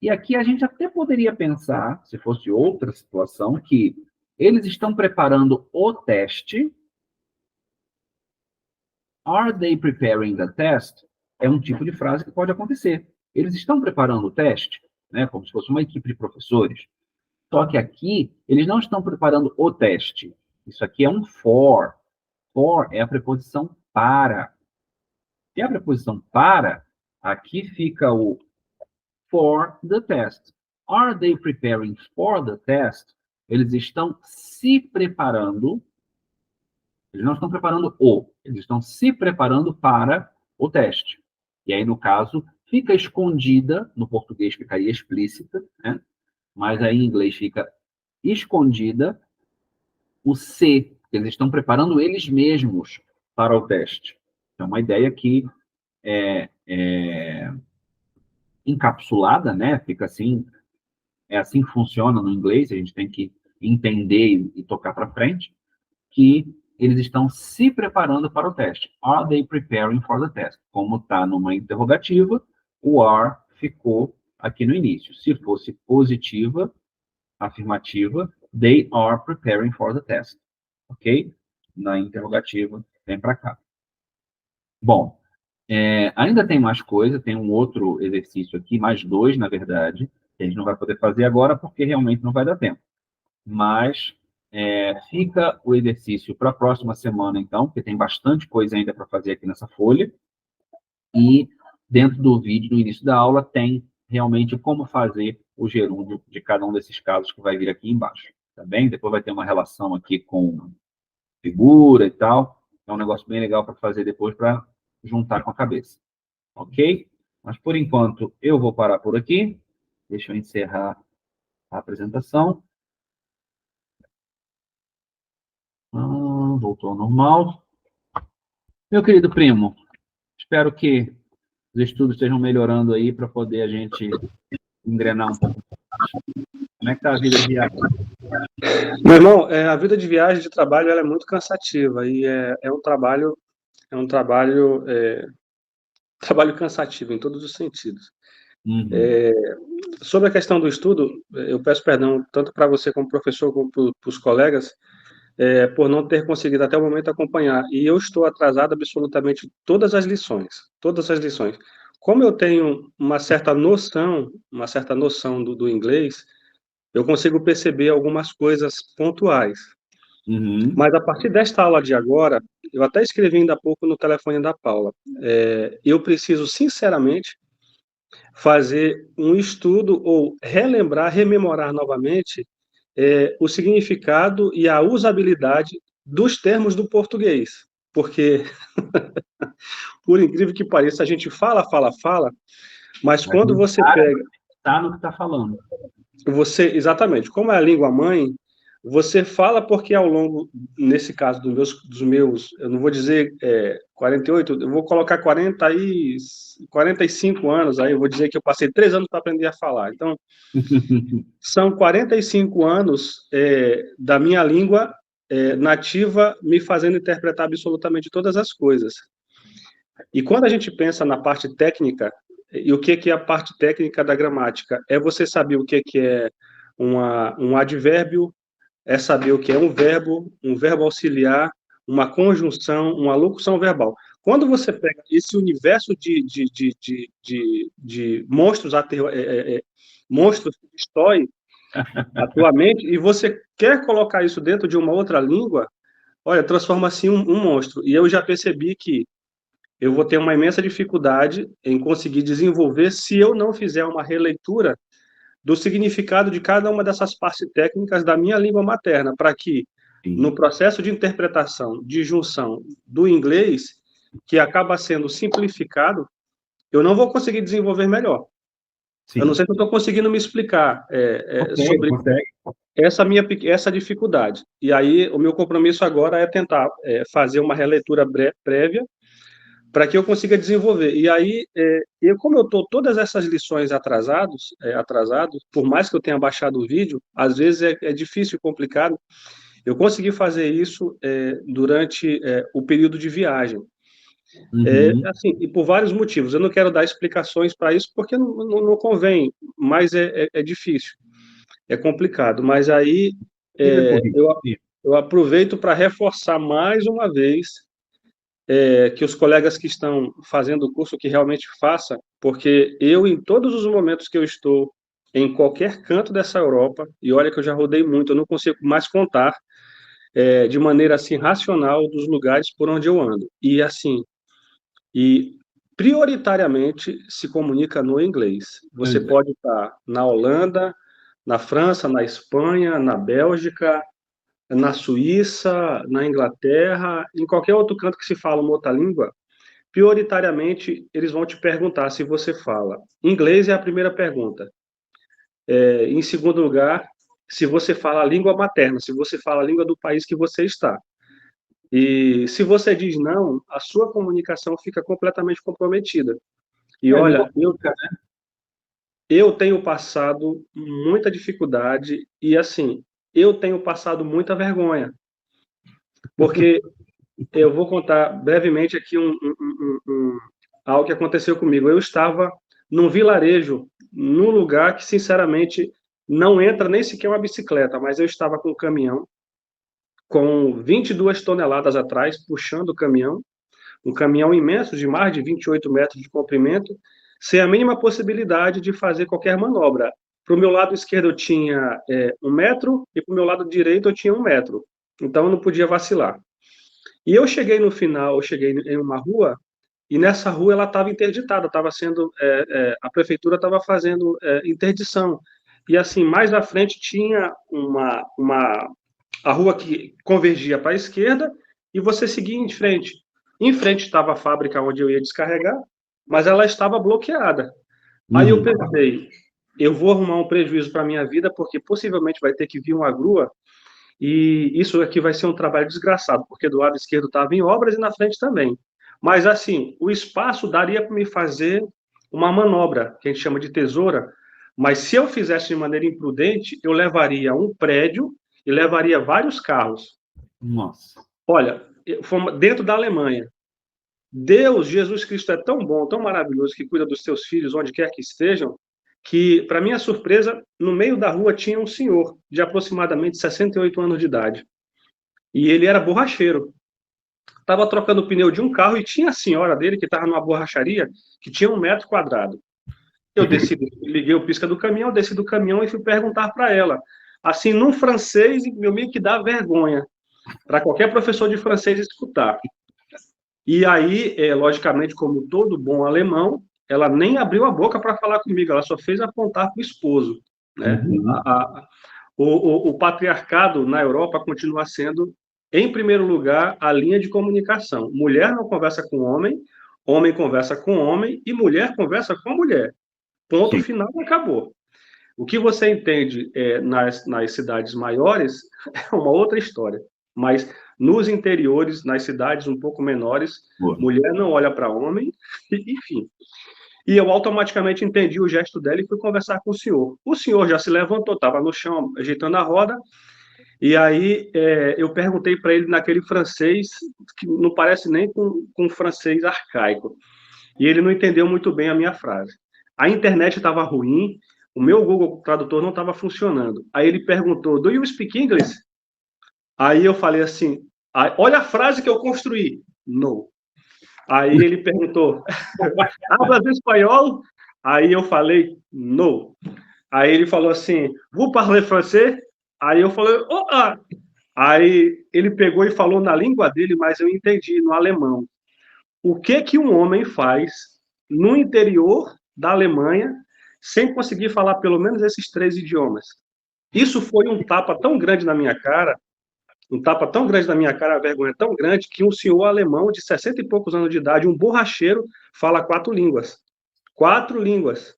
E aqui a gente até poderia pensar, se fosse outra situação, que eles estão preparando o teste. Are they preparing the test? É um tipo de frase que pode acontecer. Eles estão preparando o teste, né? Como se fosse uma equipe de professores. Só que aqui, eles não estão preparando o teste. Isso aqui é um for. For é a preposição para. E a preposição para, aqui fica o for the test. Are they preparing for the test? Eles estão se preparando. Eles não estão preparando eles estão se preparando para o teste. E aí, no caso, fica escondida, no português ficaria explícita, né? Mas aí em inglês fica escondida o se. Eles estão preparando eles mesmos para o teste. É uma ideia que é encapsulada, né? Fica assim, é assim que funciona no inglês, a gente tem que entender e tocar para frente, que eles estão se preparando para o teste. Are they preparing for the test? Como está numa interrogativa, o are ficou aqui no início. Se fosse positiva, afirmativa, they are preparing for the test. Ok? Na interrogativa, vem para cá. Bom, ainda tem mais coisa, tem um outro exercício aqui, mais 2, na verdade, que a gente não vai poder fazer agora, porque realmente não vai dar tempo. Mas fica o exercício para a próxima semana, então, porque tem bastante coisa ainda para fazer aqui nessa folha. E dentro do vídeo, no início da aula, tem realmente como fazer o gerúndio de cada um desses casos que vai vir aqui embaixo. Tá bem? Depois vai ter uma relação aqui com figura e tal. É um negócio bem legal para fazer depois para juntar com a cabeça. Ok? Mas, por enquanto, eu vou parar por aqui. Deixa eu encerrar a apresentação. Voltou ao normal. Meu querido primo, espero que os estudos estejam melhorando aí para poder a gente engrenar um pouco. Como é que está a vida de viagem? Meu irmão, a vida de viagem, de trabalho, ela é muito cansativa e é um trabalho cansativo em todos os sentidos. Uhum. Sobre a questão do estudo, eu peço perdão tanto para você como professor, como para os colegas, por não ter conseguido até o momento acompanhar. E eu estou atrasado absolutamente todas as lições. todas as lições. Como eu tenho uma certa noção do inglês, eu consigo perceber algumas coisas pontuais. Uhum. Mas a partir desta aula de agora, eu até escrevi ainda há pouco no telefone da Paula, eu preciso, sinceramente, fazer um estudo ou relembrar, rememorar novamente o significado e a usabilidade dos termos do português. Porque, por incrível que pareça, a gente fala, mas Mas quando não você para pega, tá no que está falando. exatamente, como é a língua mãe, você fala porque ao longo, nesse caso dos meus, eu não vou dizer 48, eu vou colocar 45 anos, aí eu vou dizer que eu passei 3 anos para aprender a falar. Então, são 45 anos da minha língua nativa me fazendo interpretar absolutamente todas as coisas. E quando a gente pensa na parte técnica, e o que é a parte técnica da gramática? É você saber o que é um advérbio, é saber o que é um verbo auxiliar, uma conjunção, uma locução verbal. Quando você pega esse universo de monstros, monstros que destrói a tua mente, e você quer colocar isso dentro de uma outra língua, olha, transforma-se em um monstro. E eu já percebi que eu vou ter uma imensa dificuldade em conseguir desenvolver se eu não fizer uma releitura do significado de cada uma dessas partes técnicas da minha língua materna, para que, no processo de interpretação, de junção do inglês, que acaba sendo simplificado, eu não vou conseguir desenvolver melhor. Sim. Eu não sei se eu estou conseguindo me explicar sobre Consegue. essa dificuldade. E aí, o meu compromisso agora é tentar fazer uma releitura prévia para que eu consiga desenvolver. E aí, como eu estou todas essas lições atrasado, por mais que eu tenha baixado o vídeo, às vezes é difícil e complicado, eu consegui fazer isso durante o período de viagem. Uhum. Assim, e por vários motivos. Eu não quero dar explicações para isso, porque não convém, mas é difícil, é complicado. Mas aí eu aproveito para reforçar mais uma vez que os colegas que estão fazendo o curso que realmente faça, porque eu, em todos os momentos que eu estou em qualquer canto dessa Europa, e olha que eu já rodei muito, eu não consigo mais contar de maneira assim racional dos lugares por onde eu ando. E assim, prioritariamente se comunica no inglês. Você pode estar na Holanda, na França, na Espanha, na Bélgica, na Suíça, na Inglaterra, em qualquer outro canto que se fala uma outra língua, prioritariamente eles vão te perguntar se você fala. Inglês é a primeira pergunta. Em segundo lugar, se você fala a língua materna, se você fala a língua do país que você está. E se você diz não, a sua comunicação fica completamente comprometida. E olha, eu tenho passado muita dificuldade e, assim, eu tenho passado muita vergonha. Porque eu vou contar brevemente aqui algo que aconteceu comigo. Eu estava num vilarejo, num lugar que, sinceramente, não entra nem sequer uma bicicleta, mas eu estava com um caminhão com 22 toneladas atrás, puxando o caminhão, um caminhão imenso de mais de 28 metros de comprimento, sem a mínima possibilidade de fazer qualquer manobra. Para o meu lado esquerdo eu tinha 1 metro e para o meu lado direito eu tinha 1 metro. Então eu não podia vacilar. E eu cheguei no final, eu cheguei em uma rua e nessa rua ela estava interditada, estava sendo a prefeitura estava fazendo interdição. E assim mais à frente tinha a rua que convergia para a esquerda e você seguia em frente. Em frente estava a fábrica onde eu ia descarregar, mas ela estava bloqueada. Aí eu pensei, eu vou arrumar um prejuízo para a minha vida, porque possivelmente vai ter que vir uma grua, e isso aqui vai ser um trabalho desgraçado, porque do lado esquerdo estava em obras e na frente também. Mas, assim, o espaço daria para me fazer uma manobra, que a gente chama de tesoura, mas se eu fizesse de maneira imprudente, eu levaria um prédio e levaria vários carros. Nossa. Olha, dentro da Alemanha, Deus, Jesus Cristo é tão bom, tão maravilhoso, que cuida dos seus filhos onde quer que estejam, que, para minha surpresa, no meio da rua tinha um senhor de aproximadamente 68 anos de idade. E ele era borracheiro. estava trocando o pneu de um carro e tinha a senhora dele, que estava numa borracharia, que tinha 1 metro quadrado. Eu desci, liguei o pisca do caminhão, desci do caminhão e fui perguntar para ela. Assim, num francês, meu meio que dá vergonha, para qualquer professor de francês escutar. E aí, logicamente, como todo bom alemão, ela nem abriu a boca para falar comigo, ela só fez apontar para o esposo. Né? O patriarcado na Europa continua sendo, em primeiro lugar, a linha de comunicação. Mulher não conversa com homem, homem conversa com homem e mulher conversa com mulher. Ponto final, acabou. O que você entende nas cidades maiores é uma outra história. Mas nos interiores, nas cidades um pouco menores, mulher não olha para homem, enfim. E eu automaticamente entendi o gesto dela e fui conversar com o senhor. O senhor já se levantou, estava no chão, ajeitando a roda, e aí eu perguntei para ele naquele francês, que não parece nem com francês arcaico. E ele não entendeu muito bem a minha frase. A internet estava ruim, o meu Google Tradutor não estava funcionando. Aí ele perguntou, do you speak English? Aí eu falei assim, olha a frase que eu construí. No. Aí ele perguntou, hablas espanhol? Aí eu falei, no. Aí ele falou assim, vous parlez français? Aí eu falei, ah. Aí ele pegou e falou na língua dele, mas eu entendi, no alemão. O que um homem faz no interior da Alemanha sem conseguir falar pelo menos esses 3 idiomas? Isso foi um tapa tão grande na minha cara, a vergonha tão grande, que um senhor alemão de 60 e poucos anos de idade, um borracheiro, fala 4 línguas. 4 línguas.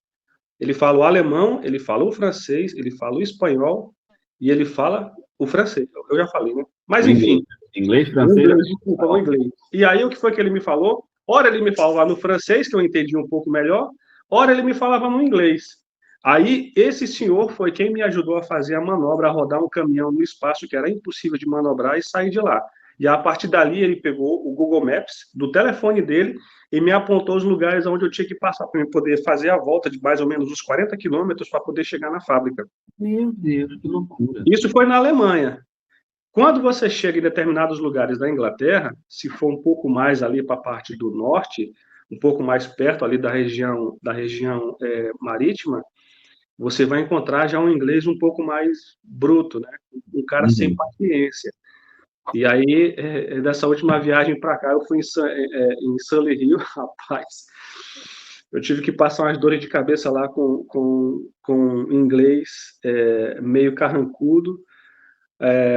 Ele fala o alemão, ele fala o francês, ele fala o espanhol e ele fala o francês. Eu já falei, né? Mas, enfim. Inglês, francês. Desculpa, o inglês. E aí, o que foi que ele me falou? Ora, ele me falava no francês, que eu entendi um pouco melhor, ora, ele me falava no inglês. Aí, esse senhor foi quem me ajudou a fazer a manobra, a rodar um caminhão no espaço que era impossível de manobrar e sair de lá. E a partir dali, ele pegou o Google Maps do telefone dele e me apontou os lugares onde eu tinha que passar para poder fazer a volta de mais ou menos uns 40 quilômetros para poder chegar na fábrica. Meu Deus, que loucura. Isso foi na Alemanha. Quando você chega em determinados lugares da Inglaterra, se for um pouco mais ali para a parte do norte, um pouco mais perto ali da região marítima, você vai encontrar já um inglês um pouco mais bruto, né? Um cara sem paciência. E aí, dessa última viagem para cá, eu fui em Sully Hill, rapaz, eu tive que passar umas dores de cabeça lá com inglês meio carrancudo,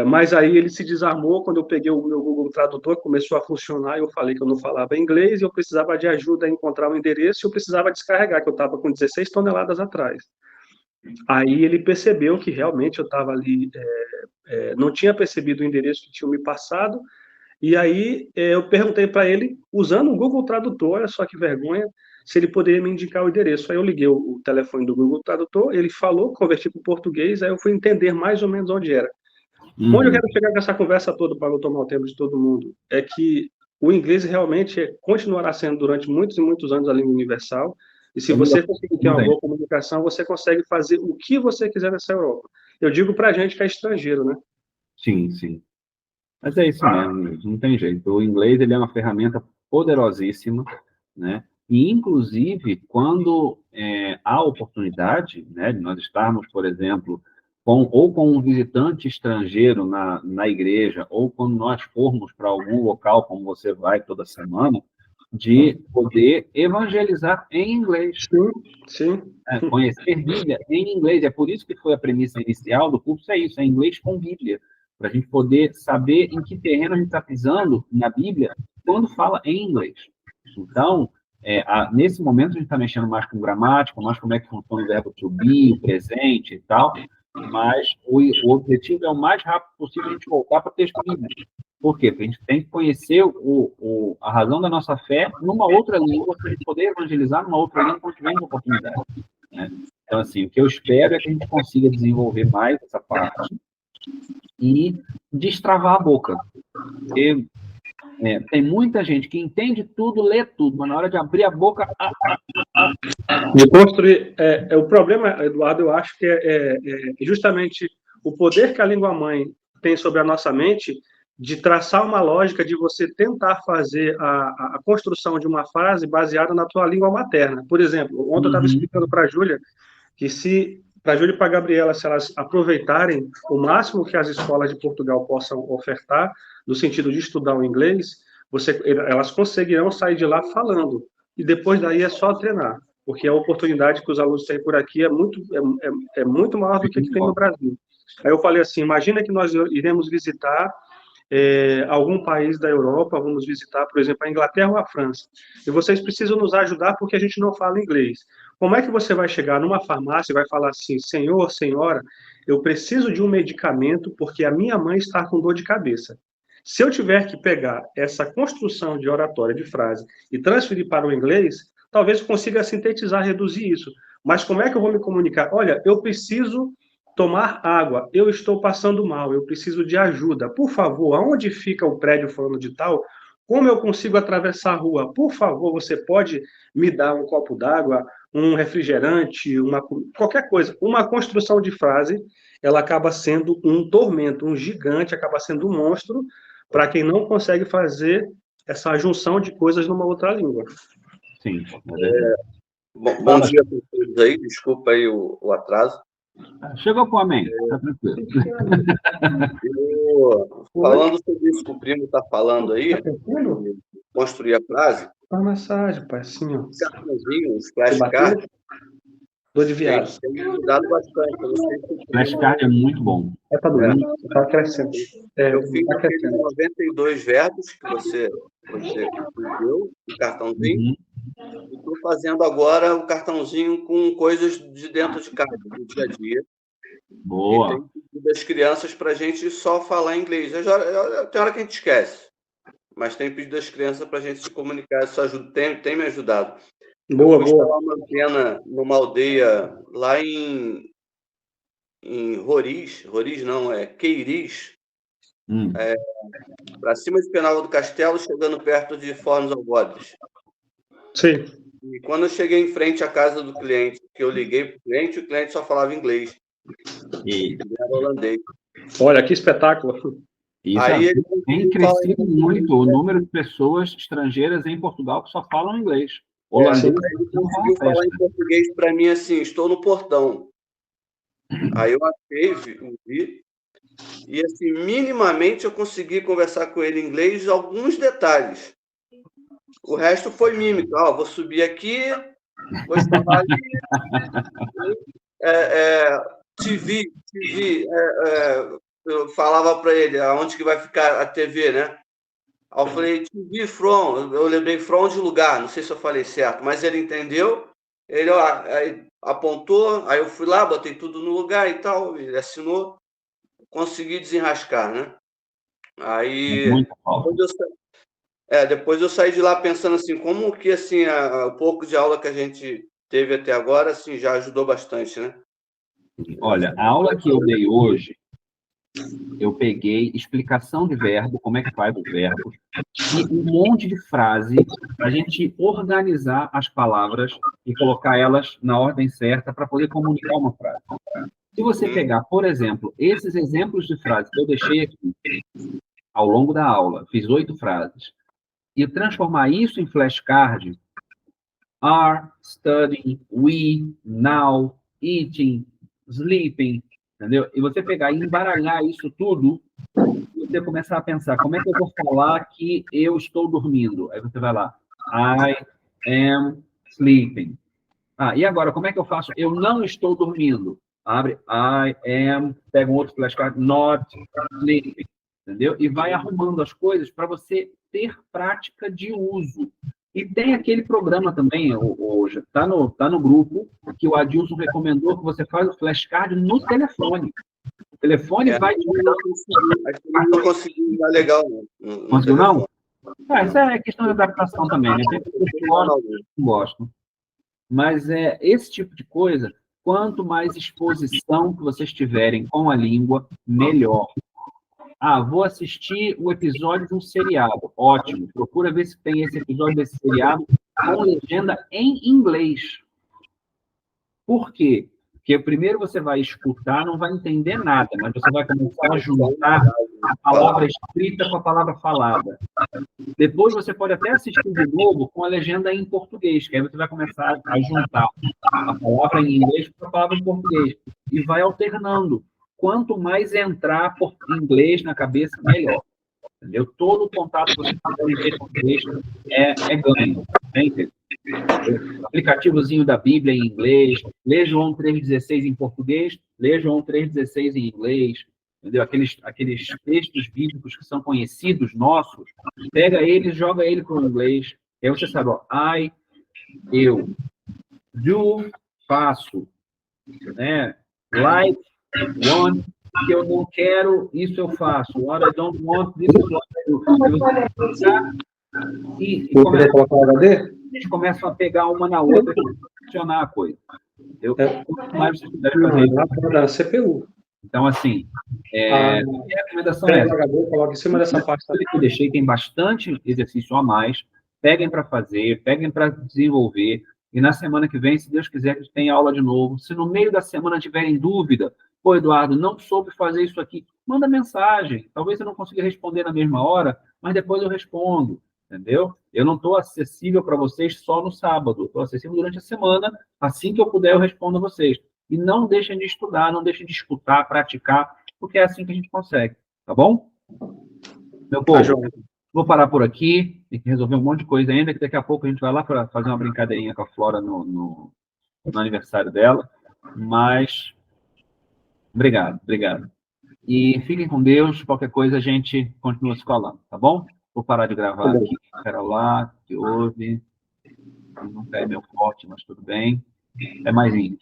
mas aí ele se desarmou quando eu peguei o meu Google Tradutor, começou a funcionar, eu falei que eu não falava inglês, e eu precisava de ajuda a encontrar o endereço, e eu precisava descarregar, que eu estava com 16 toneladas atrás. Aí ele percebeu que realmente eu estava ali, não tinha percebido o endereço que tinham me passado, e aí eu perguntei para ele, usando o Google Tradutor, olha só que vergonha, se ele poderia me indicar o endereço. Aí eu liguei o telefone do Google Tradutor, ele falou, converti para o português, aí eu fui entender mais ou menos onde era. Onde eu quero chegar com essa conversa toda, para não tomar o tempo de todo mundo, é que o inglês realmente continuará sendo, durante muitos e muitos anos, a língua universal, e se você conseguir ter uma boa comunicação, você consegue fazer o que você quiser nessa Europa. Eu digo para a gente que é estrangeiro, né? Sim, sim. Mas é isso mesmo, não tem jeito. O inglês, ele é uma ferramenta poderosíssima, né? E, inclusive, quando há oportunidade, né, de nós estarmos, por exemplo, com um visitante estrangeiro na igreja, ou quando nós formos para algum local, como você vai toda semana, de poder evangelizar em inglês. Sim. Conhecer Bíblia em inglês. É por isso que foi a premissa inicial do curso, é isso, é inglês com Bíblia. Para a gente poder saber em que terreno a gente está pisando na Bíblia quando fala em inglês. Então, nesse momento, a gente está mexendo mais com gramática, mais como é que funciona o verbo to be, o presente e tal, mas o objetivo é o mais rápido possível a gente voltar para o texto bíblico. Por quê? Porque a gente tem que conhecer a razão da nossa fé numa outra língua, para a gente poder evangelizar numa outra língua quando tivermos oportunidade. Né? Então, assim, o que eu espero é que a gente consiga desenvolver mais essa parte e destravar a boca. Porque tem muita gente que entende tudo, lê tudo, mas na hora de abrir a boca... De construir... o problema, Eduardo, eu acho que é justamente o poder que a língua-mãe tem sobre a nossa mente, de traçar uma lógica de você tentar fazer a construção de uma frase baseada na tua língua materna. Por exemplo, ontem eu estava explicando para a Júlia que para a Júlia e para a Gabriela, se elas aproveitarem o máximo que as escolas de Portugal possam ofertar, no sentido de estudar o inglês, elas conseguirão sair de lá falando. E depois daí é só treinar, porque a oportunidade que os alunos têm por aqui é muito maior do que tem no Brasil. Aí eu falei assim, imagina que nós iremos visitar algum país da Europa, vamos visitar, por exemplo, a Inglaterra ou a França, e vocês precisam nos ajudar porque a gente não fala inglês. Como é que você vai chegar numa farmácia e vai falar assim, senhor, senhora, eu preciso de um medicamento porque a minha mãe está com dor de cabeça. Se eu tiver que pegar essa construção de oratória, de frase, e transferir para o inglês, talvez eu consiga sintetizar, reduzir isso. Mas como é que eu vou me comunicar? Olha, eu preciso tomar água, eu estou passando mal, eu preciso de ajuda. Por favor, aonde fica o prédio fulano de tal? Como eu consigo atravessar a rua? Por favor, você pode me dar um copo d'água, um refrigerante, qualquer coisa. Uma construção de frase, ela acaba sendo um tormento, um gigante, acaba sendo um monstro para quem não consegue fazer essa junção de coisas numa outra língua. Sim. Bom dia para todos aí, desculpa aí o atraso. Chegou com o amém, tá tranquilo. Falando sobre isso que o primo está falando aí, construir a frase. Uma massagem, pai, assim, ó. Cartãozinho, os flashcards. Dor de viado. Tem ajudado bastante. Flashcard é muito bom. Tá doendo, tá crescendo. Eu fiz aqueles 92 verbos que você deu, o cartãozinho. E estou fazendo agora o cartãozinho com coisas de dentro de casa, do dia a dia. Boa. E tem pedido das crianças para a gente só falar inglês. Tem hora que a gente esquece, mas tem pedido das crianças para a gente se comunicar. Isso ajuda, tem me ajudado. Boa, eu fui instalar uma antena numa aldeia lá em Roriz não, Queiris, para cima de Penalva do Castelo, chegando perto de Fornos Algodes. Sim. E quando eu cheguei em frente à casa do cliente, que eu liguei para o cliente só falava inglês. E era holandês. Olha, que espetáculo. Isso aí tem crescido muito o número de pessoas estrangeiras em Portugal que só falam inglês. Holandês. Ele conseguiu falar em português para mim assim, estou no portão. Aí eu vi, e assim, minimamente eu consegui conversar com ele em inglês alguns detalhes. O resto foi mímica. Vou subir aqui, vou instalar ali. TV. Eu falava para ele aonde que vai ficar a TV, né? Aí eu falei, TV from. Eu lembrei from de lugar, não sei se eu falei certo, mas ele entendeu. Ele aí apontou, aí eu fui lá, botei tudo no lugar e tal, ele assinou, consegui desenrascar, né? Aí depois eu saí de lá pensando assim, como que assim, o pouco de aula que a gente teve até agora assim, já ajudou bastante, né? Olha, a aula que eu dei hoje, eu peguei explicação de verbo, como é que faz o verbo, e um monte de frase para a gente organizar as palavras e colocar elas na ordem certa para poder comunicar uma frase. Se você pegar, por exemplo, esses exemplos de frases que eu deixei aqui ao longo da aula, fiz 8 frases, e transformar isso em flashcard, are, studying, we, now, eating, sleeping, entendeu? E você pegar e embaralhar isso tudo, e você começar a pensar, como é que eu vou falar que eu estou dormindo? Aí você vai lá, I am sleeping. E agora, como é que eu faço? Eu não estou dormindo. Abre, I am, pega um outro flashcard, not sleeping, entendeu? E vai arrumando as coisas para você ter prática de uso. E tem aquele programa também, hoje está no grupo, que o Adilson recomendou, que você faz o flashcard no telefone. O telefone vai... Não consegui dar legal. Não conseguiu, não? Isso é questão de adaptação também, né? Tem pessoas que gostam. Mas esse tipo de coisa, quanto mais exposição que vocês tiverem com a língua, melhor. Vou assistir o episódio de um seriado. Ótimo. Procura ver se tem esse episódio desse seriado com legenda em inglês. Por quê? Porque primeiro você vai escutar, não vai entender nada, mas você vai começar a juntar a palavra escrita com a palavra falada. Depois você pode até assistir de novo com a legenda em português, que aí você vai começar a juntar a palavra em inglês com a palavra em português. E vai alternando. Quanto mais entrar por inglês na cabeça, melhor. Entendeu? Todo o contato que você fizer em português é ganho. Né? Aplicativozinho da Bíblia em inglês, lê João 3,16 em português, lê João 3,16 em inglês, entendeu? Aqueles textos bíblicos que são conhecidos nossos, pega ele e joga ele para o inglês, aí você sabe, ó, eu, do, faço, né? Like, want, que eu não quero, isso eu faço. What I don't want, this is what I do. E a gente começa a pegar uma na outra e funcionar a coisa. Quanto mais você puder fazer. Da CPU. Então, assim, a recomendação é essa. Coloca em cima dessa pasta. Que eu deixei, tem bastante exercício a mais. Peguem para fazer, peguem para desenvolver. E na semana que vem, se Deus quiser, que tenha aula de novo. Se no meio da semana tiverem dúvida, pô, Eduardo, não soube fazer isso aqui, manda mensagem. Talvez eu não consiga responder na mesma hora, mas depois eu respondo, entendeu? Eu não estou acessível para vocês só no sábado, estou acessível durante a semana. Assim que eu puder, eu respondo a vocês. E não deixem de estudar, não deixem de escutar, praticar, porque é assim que a gente consegue, tá bom? Meu povo, vou parar por aqui, tem que resolver um monte de coisa ainda, que daqui a pouco a gente vai lá para fazer uma brincadeirinha com a Flora no aniversário dela, mas obrigado. E fiquem com Deus, qualquer coisa a gente continua se falando, tá bom? Vou parar de gravar aqui, espera lá, que houve, não é meu forte, mas tudo bem, é mais íntimo.